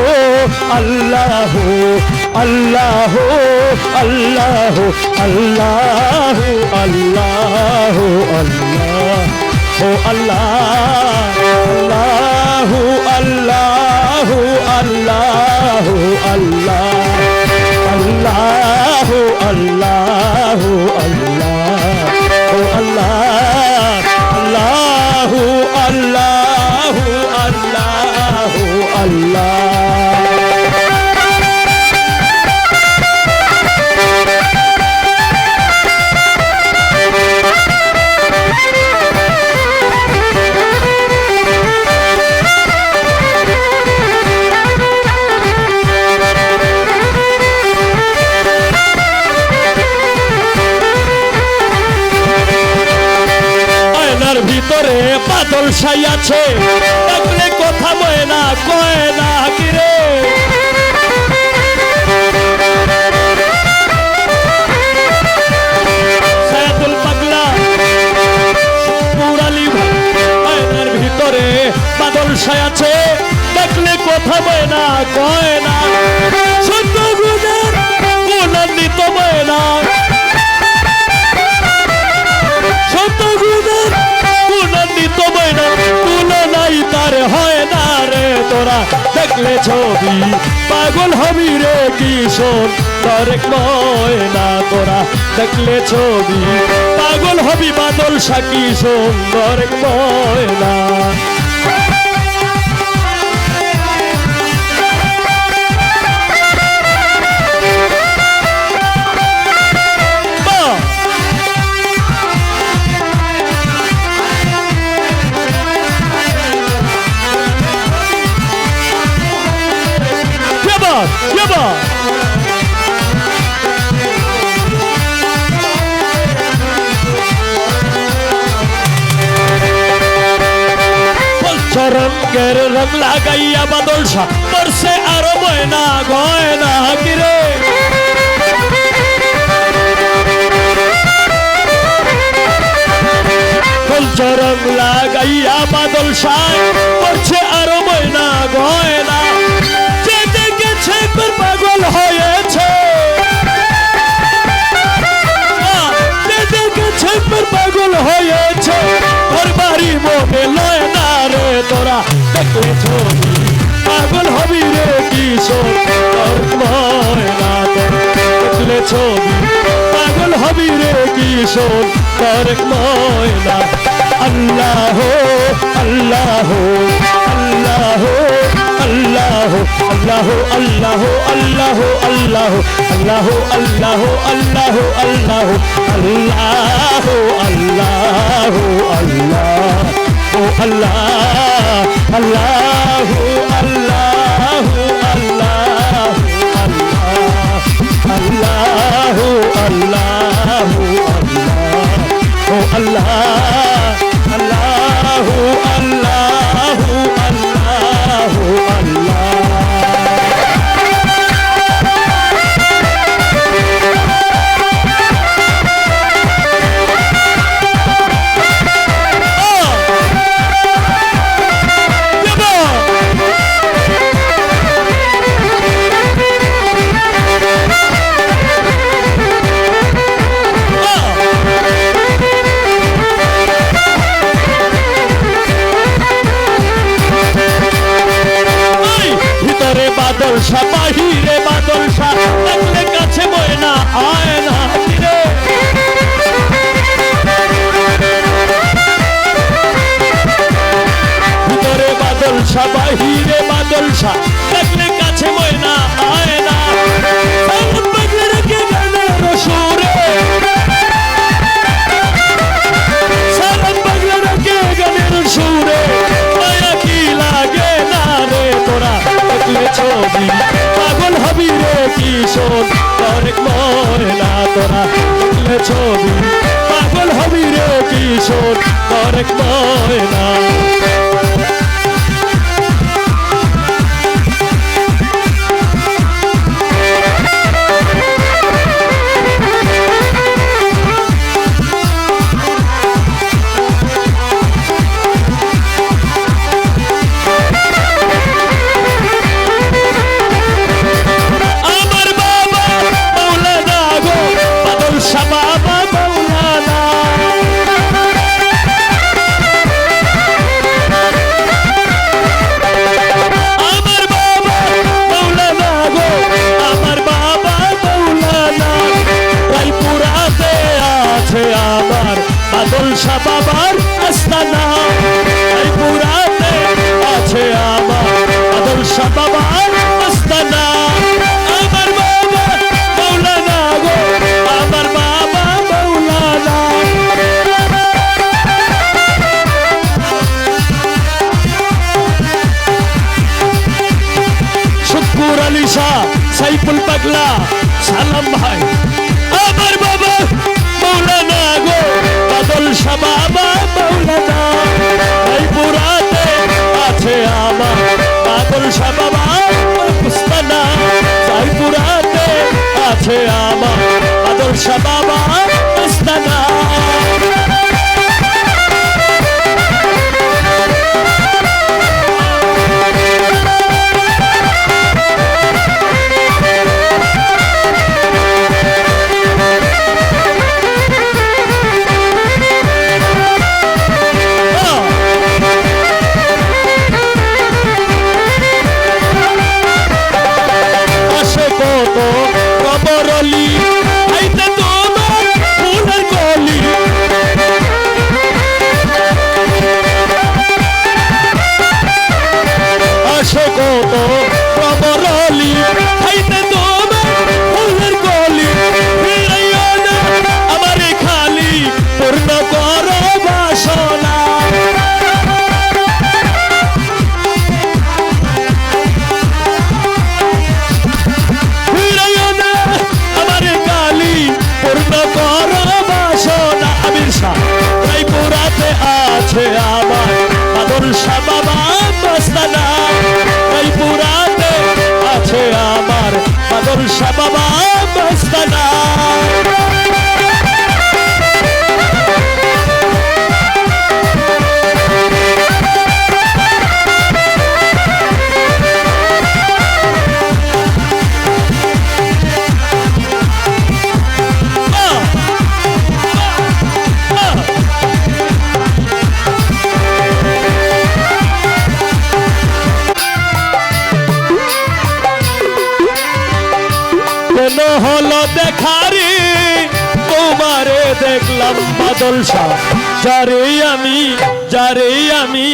আল্লাহ আল্লাহ আল্লাহ আল্লাহ আল্লাহ আল্লাহ ও আল্লাহ আল্লাহ আল্লাহ আল্লাহ আল্লাহ আল্লাহ আল্লাহ আল্লাহ ও আল্লাহ আল্লাহ আল্লাহ আল্লাহ আল্লাহ ভিতরে বাদল সাই আছে ডাকলে কথা বয় না কয় না কিরে সায়াদুল পাগলা পুরালি আয়নার ভিতরে বাদল সাই আছে ডাকলে কথা বয় না কয় না সত্য গুণের গুণান্বিত বয় না সত্য গুণের গুণান্বিত বয় না তুলনাই তার হয় না রে তোরা দেখলে ছবি পাগল হবি রে কিশোর তোর এক ময়না তোরা দেখলে ছবি পাগল হবি বাদল সা কিশোর তোর এক ময়না Yaba! রঙের রং লাগাইয়া বাদল সা পরছে আরো ময়না গয়না কিরে রং লাগাইয়া বাদল সা পরছে আরো ময়না গয়না পাগল হয়েছে পাগল হয়েছে তোর বাড়ি মনে লয় না রে তোরা দেখলে ছবি হবি রে কিশোর তোর ময়না আল্লাহ আল্লাহ আল্লাহ আল্লাহ আল্লাহ আল্লাহ আল্লাহ আল্লাহ আল্লাহ আল্লাহ আল্লাহ আল্লাহ আল্লাহ আল্লাহ আল্লাহ ও আল্লাহ আল্লাহ আল্লাহ আল্লাহ আল্লাহ আল্লাহ ও আল্লাহ আল্লাহ আল্লাহ আল্লাহ আল্লাহ বাদলশা বাহিরে বাদলশা থাকলে কাছে ময়না আয় না রে ভিতরে বাদলশা বাহিরে বাদলশা থাকলে কাছে ময়না আয় না পাগলে রেখে গানের সুরে সালাম পাগলে রেখে গানের সুরে মায়া কি লাগে না রে তোরা ছবি পাগল হবি রে কিশোর তোর ময়না তোরা ছবি পাগল হবি রে কিশোর তোর ময়না বাদলশা বাবার আস্তানা এই পুরাতে আছে আমার বাদলশা বাবার আস্তানা আমার বাবা মৌলানা গো আমার বাবা মৌলানা শুকুর আলী শাহ সাইফুল পাগলা সালাম ভাই আমার বাবা মৌলানা গো বাদলশা বাবা মৌলানা এই পুরাতে আছে আমার বাদলশা বাবা আস্তানা এই পুরাতে আছে আমার বাদলশা বাবা আস্তানা আছে আমার বাদলশা বাবা আস্তানা এই পুরাতে আছে আমার বাদলশা বাবা আস্তানা হলো দেখারি তোমারে দেখলাম বাদল শাহ, যারে আমি যারে আমি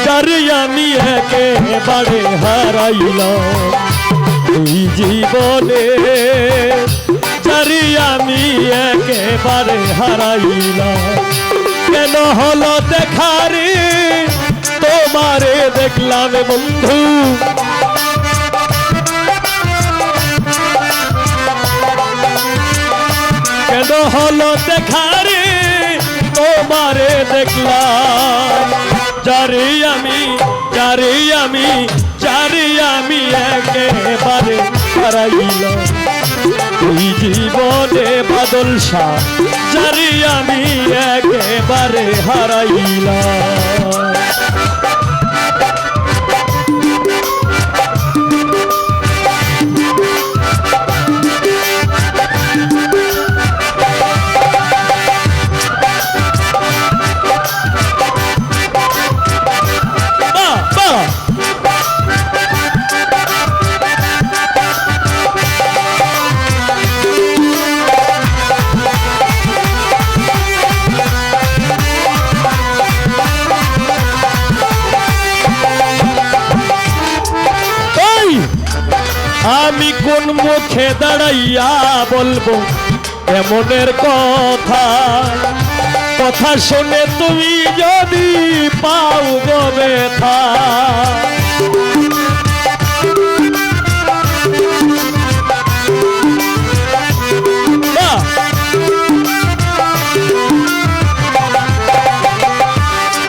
যারে আমি একেবারে হারাইলাম এই জীবনে, যারে আমি একেবারে হারাইলাম। কেন হলো দেখারে তোমারে দেখলাম বন্ধু, কেন হলো দেখারে তোমারে দেখলাম, যারে আমি যারে আমি যারে আমি একেবারে হারাইলাম এই জীবনে বাদল শাহ, যারে আমি একেবারে হারাইলাম। আমি কোন মুখে দাঁড়াইয়া বলবো এমনের কথা, কথা শুনে তুমি যদি পাও গো ব্যথা।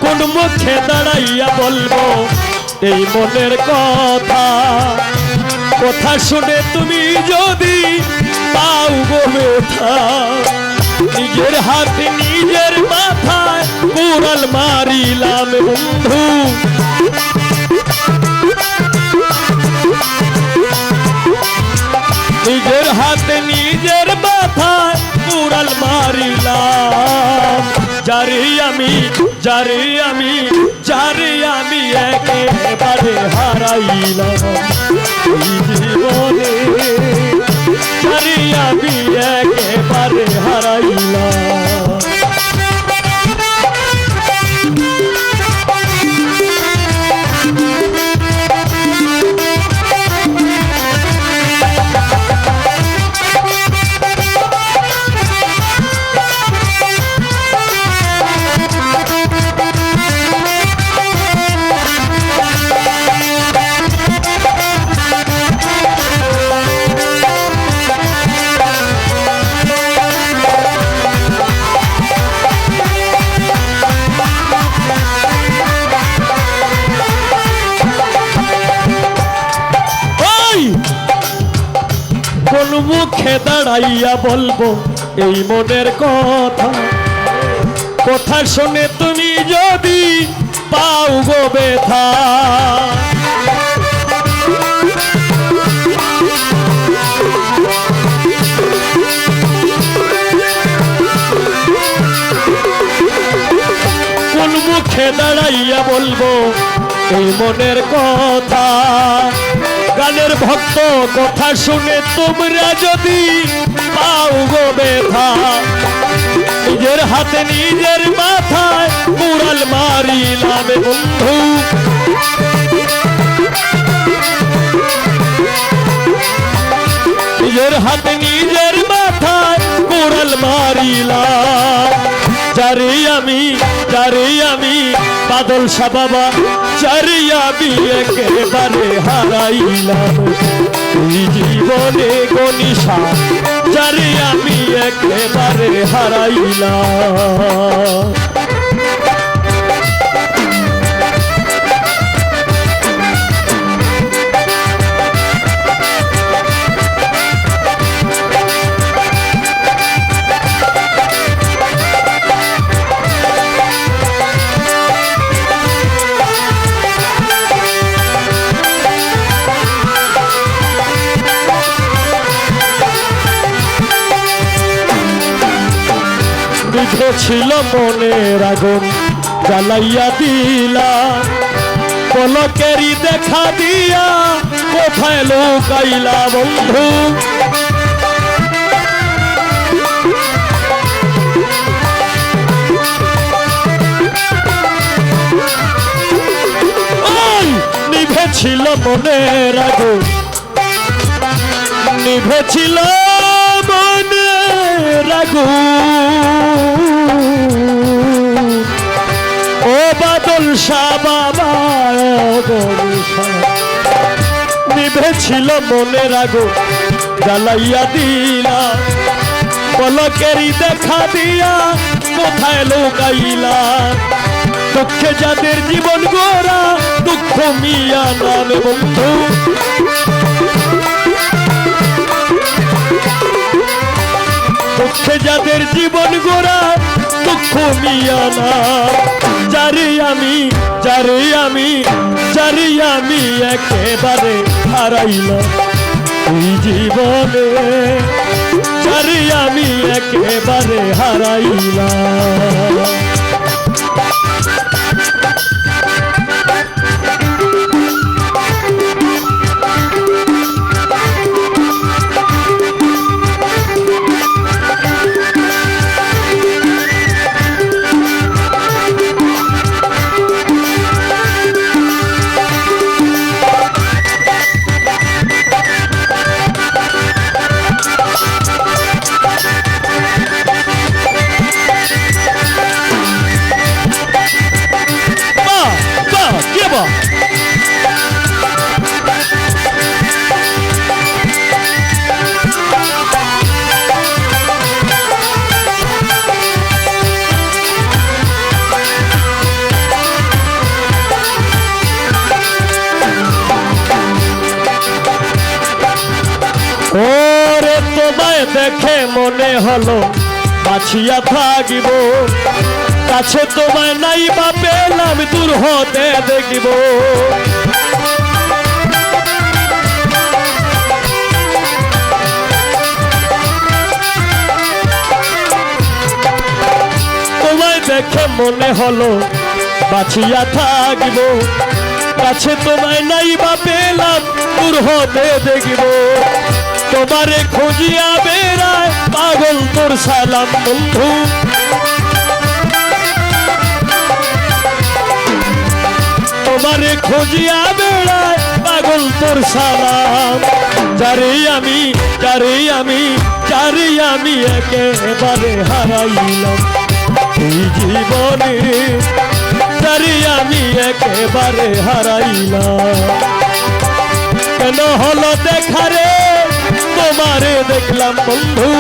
কোন মুখে দাঁড়াইয়া বলবো এই মনের কথা, কথা শুনে তুমি যদি পাও গো ব্যথা। নিজের হাতে নিজের মাথায় কুড়াল মারিলাম বন্ধু, নিজের হাতে নিজের মাথায় কুড়াল মারিলাম, যারে আমি যারে আমি যারে আমি একেবারে হারাইলাম এই জীবনে, যারে আমি একেবারে হারাইলাম। কোন মুখে দাঁড়াইয়া বলবো এই মনের কথা, কথা শুনে তুমি যদি পাও গো ব্যথা। কোন মুখে দাঁড়াইয়া বলবো এই মনের কথা, গানের ভক্ত কথা শুনে তোমরা যদি পাও গো ব্যথা। নিজের হাতে নিজের মাথায় কুড়াল মারিলাম বন্ধু, নিজের হাতে নিজের মাথায় কুড়াল মারিলাম, যারে আমি বাদল শাহ বাবা, যারে আমি একেবারে হারাইলাম এই জীবনে গনিশা, যারে আমি একেবারে হারাইলাম। ছিল মনের আগুন জ্বালাইয়া দিলা, পলকেরই দেখা দিয়া কোথায় লুকাইলা বন্ধু। নিভেছিল মনের আগুন, নিভেছিল মনের আগুন। ও বাদল শাহ বাবা, বাদল শাহ, নিভেছিল মনের আগুন জ্বালাইয়া দিলা, পলকেরই দেখা দিয়া কোথায় লুকাইলা। দুঃখে যাদের জীবন গোরা দুঃখ মিয়া নামে বন্ধু, দুঃখে যাদের জীবন গোরা দুঃখ মিয়া না। যারে আমি যারে আমি যারে আমি একেবারে হারাইলাম এই জীবনে, যারে আমি একেবারে হারাইলাম। ওরে তোমায় দেখে মনে হলো বাঁচিয়া থাকিব, কাছে তোমায় নাই বা পেলাম দূর হতে দেখিব। তোমায় দেখে মনে হলো বাঁচিয়া থাকিব, কাছে তোমায় নাই বা পেলাম দূর হতে দেখিব। তোমারে খুঁজিয়া বেড়ায় পাগল তোর সালাম বন্ধু, তোমারে খুঁজিয়া বেড়ায় পাগল তোর সালাম। যারে আমি যারে আমি যারে আমি একেবারে হারাইলাম এই জীবনে, যারে আমি একেবারে হারাইলাম। কেন হলো দেখারে তোমারে দেখলাম বন্ধু,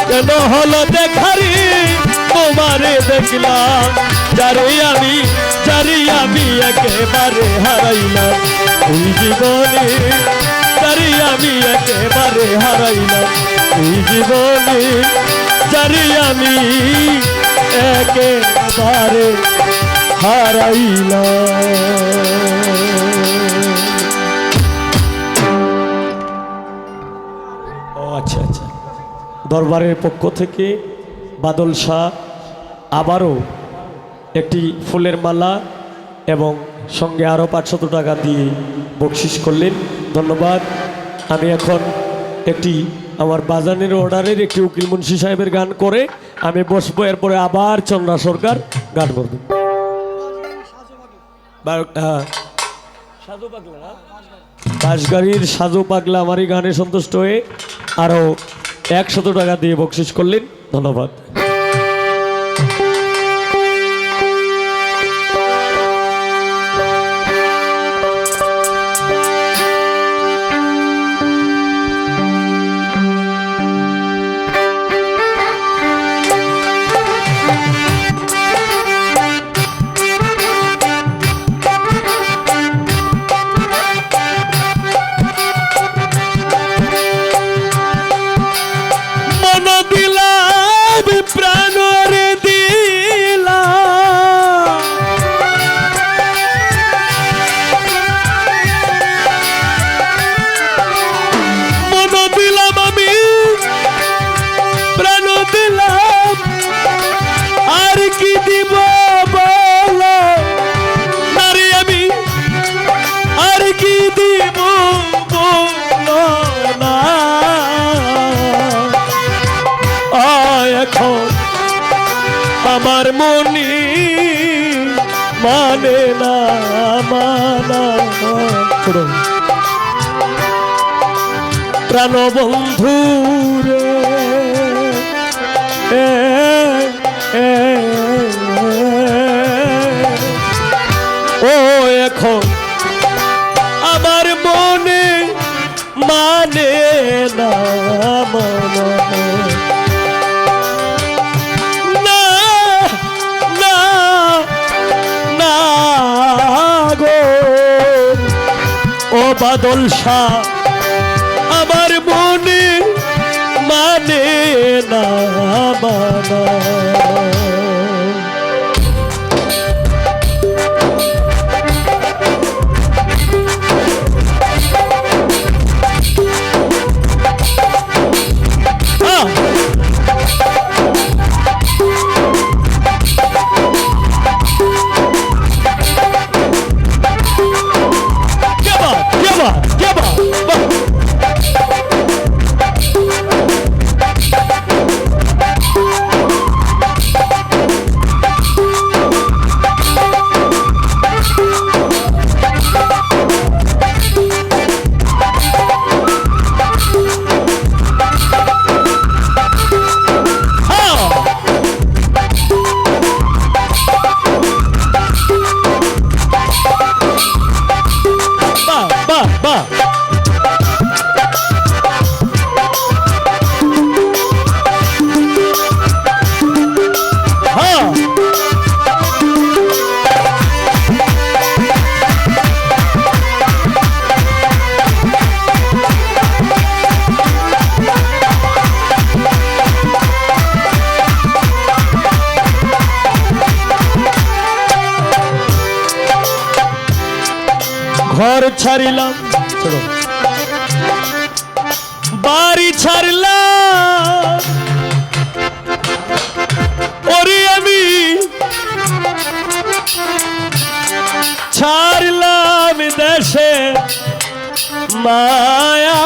কেন হলো দেখারি তোমারে দেখলাম। যারে আমি একেবারে হারাইলাম এই জীবনে, যারে আমি একেবারে হারাইলাম এই জীবনে, যারে আমি একেবারে হারাইলাম। ও আচ্ছা আচ্ছা, দরবারের পক্ষ থেকে বাদল শাহ আবারও একটি ফুলের মালা এবং সঙ্গে আরও 500 টাকা দিয়ে বকশিস করলেন, ধন্যবাদ। আমি এখন একটি আমার বাজানের অর্ডারের একটি উকিল মুন্সি সাহেবের গান করে আমি বসবো, এরপরে আবার চন্দ্রা সরকার গান করবেন। বাঁশগাড়ির সাজু পাগলা আমারই গানে সন্তুষ্ট হয়ে আরও 100 টাকা দিয়ে বকশিস করলেন, ধন্যবাদ। আমার মনে মানে না মানা ছোড়ো প্রাণবন্ধু রে ও এখন আমার মনে মানে না মানা না না না গো ও বাদল শাহ আমার মনে মানে না মানা ঘর ছাড়িলাম বাড়ি ছাড়লাম ওরে আমি ছাড়লাম দেশে মায়া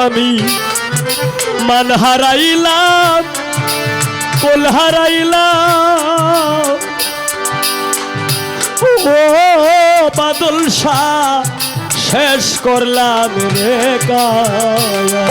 আমি মান হারাইলাম কোল হারাইলাম ও বাদল শাহ শেষ করলাম রে কায়া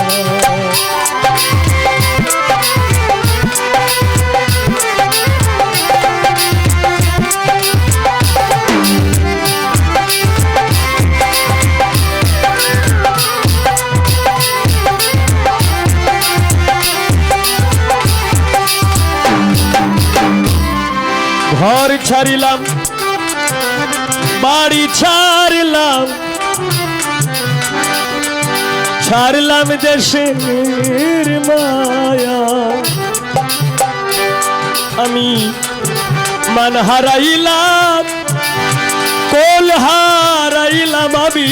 ঘর ছাড়িলাম বাড়ি ছাড়লাম ছাড়লাম দেশের মায়া আমি মান হারাইলাম কোল হারাইলাম আমি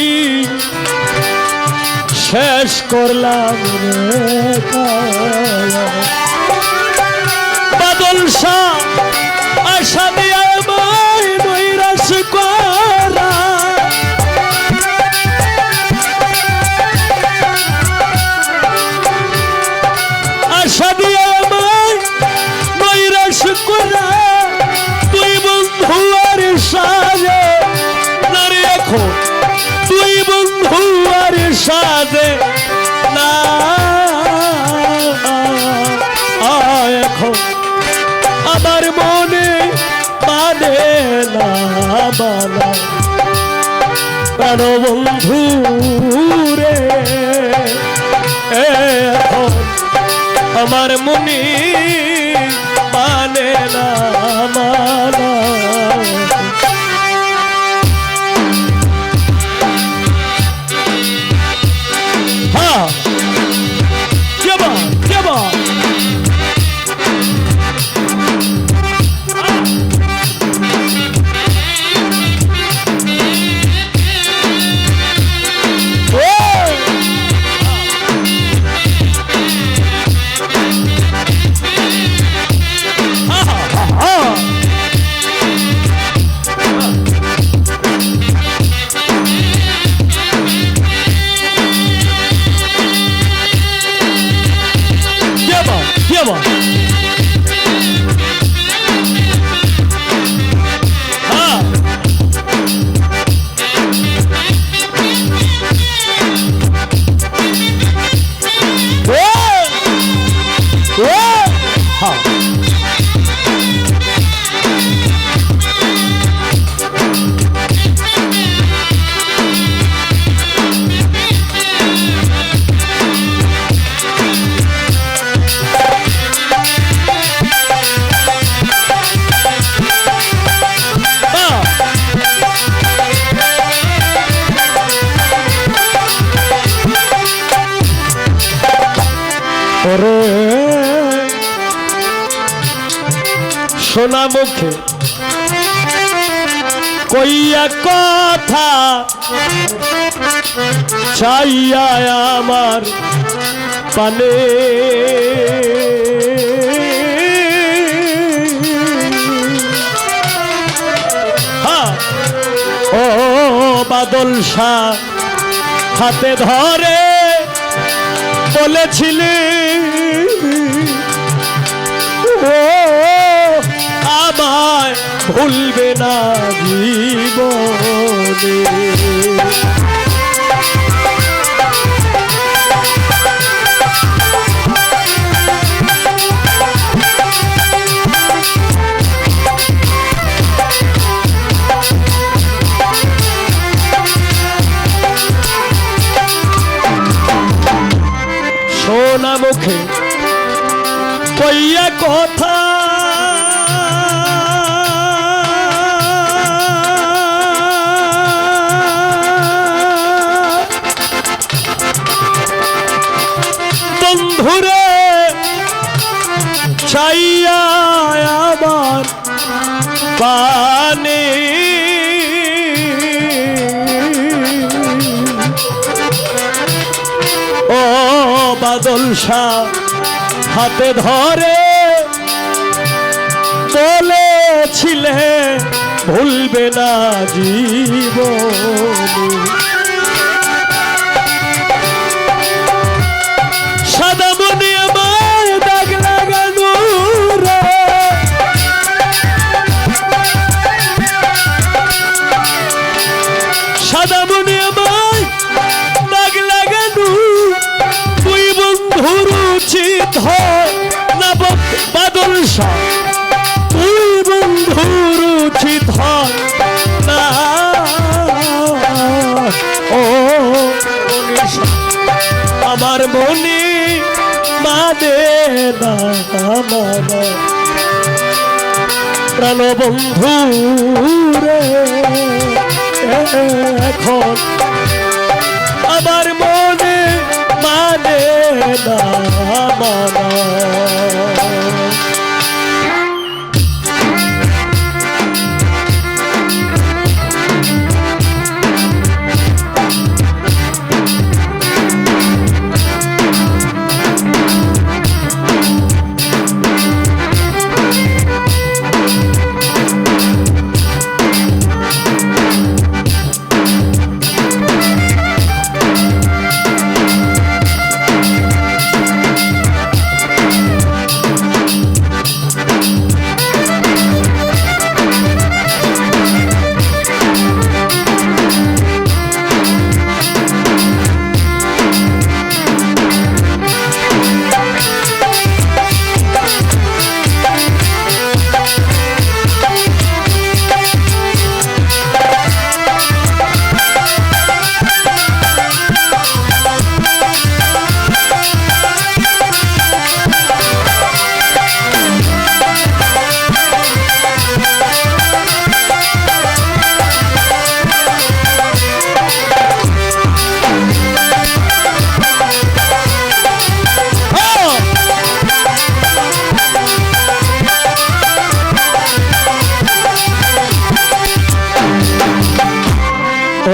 শেষ করলাম রে কায়া বাদল শাহ আশা দিয়ে আমায় নৈরাশ করা আশা দিয়ে আমায় নৈরাশ করা তুই বন্ধু আর সাজে না রে এখন তুই বন্ধু আর সাজে না এখন আমার মনে মানে না মানা প্রাণবন্ধু রে এখন আমার মনে মানে না মানা হ্যাঁ কেবা কেবা মুখে কইয়া কথা চাইয়া আমার পানে ও বাদল শাহ হাতে ধরে বলেছিলি ও আমায় ভুলবে না জীবনে সোনা মুখে কইয়া কথা বন্ধুরে চাইয়া আমার পানে ও বাদল শাহ হাতে ধরে বলেছিলে ভুলবে না জীবনে সাদা মনে আমার দাগ লাগানো রে সাদা মনে আমার দাগ লাগানো তুই বন্ধুর উচিত হয় না বাদল শাহ তুই বন্ধুর উচিত হয় না ও আমার মনে মানে না প্রাণ বন্ধু রে এখন আমার মনে মানে না মানা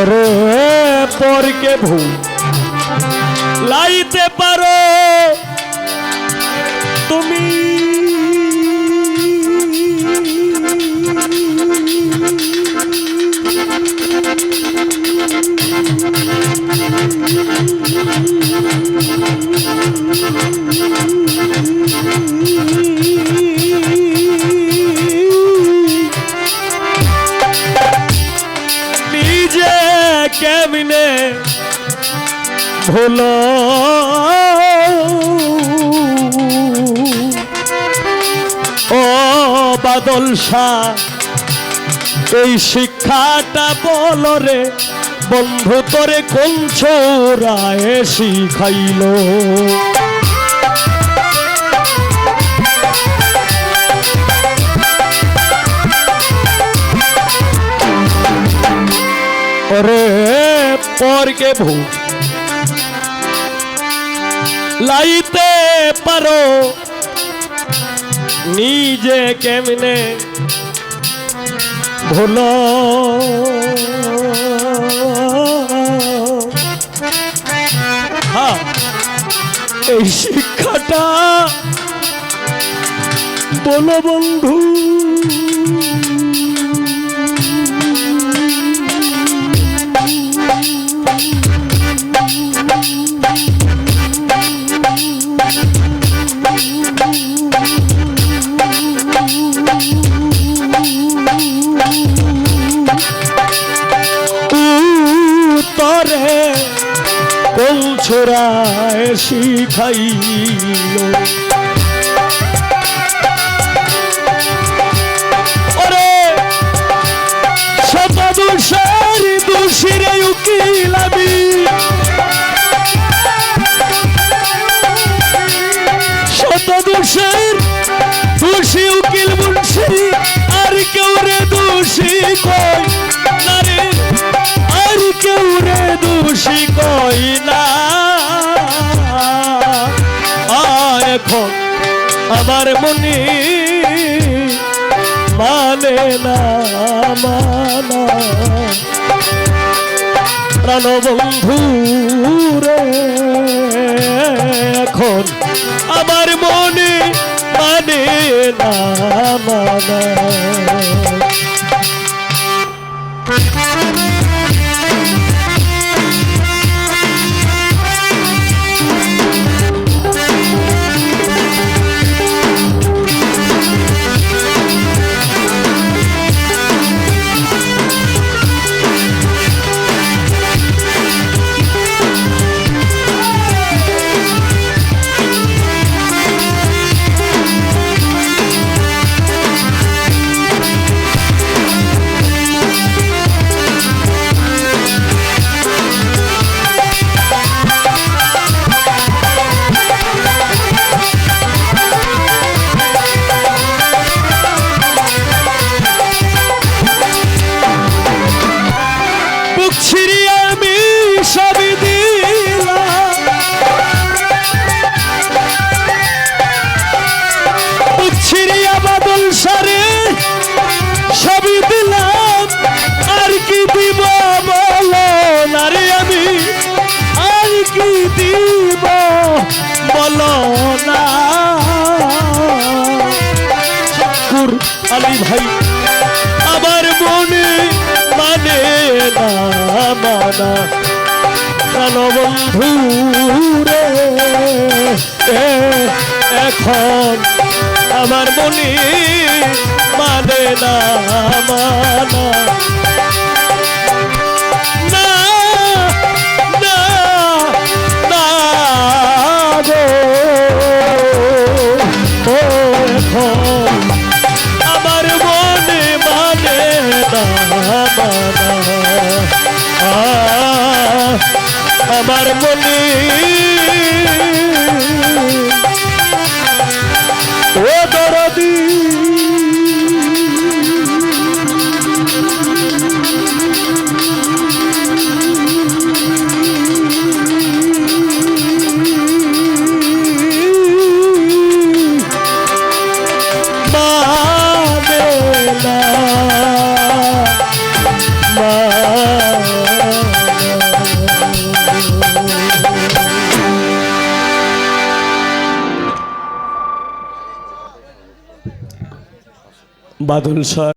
রে পরকে ভুল লাইতে পারো তুমি কেমনে ভুলো ও বাদল শাহ এই শিক্ষাটা বলো রে বন্ধু তোরে কোন ছোরায় শিখাইল রে পরকে ভুল লাইতে পারো নিজে কেমনে ভোলা হ্যাঁ এই শিক্ষাটা বলো বন্ধু তরে কোন ছোড়ায় শিখাইল ওরে শত দোষের দোষীরে উকিল আমি শত দোষের দোষী উকিল মুন্সি আর কেউ রে দোষী কই না রে আর কেউ রে দোষী কই না এখন আমার মনে মানে না মানা প্রাণবন্ধু রে এখন আমার মনে মানে না মানা সবই দিলাম আর কি দিব বলো নারে আমি আর কি দিব বলো না শুকুর আলী ভাই আমার মনে মানে না মানা প্রাণবন্ধু রে এখন আমার মনে মানে না মানা না না না গো ও এখন আমার মনে মানে না মানা আমার মনে ও দরদি বাদল স্যার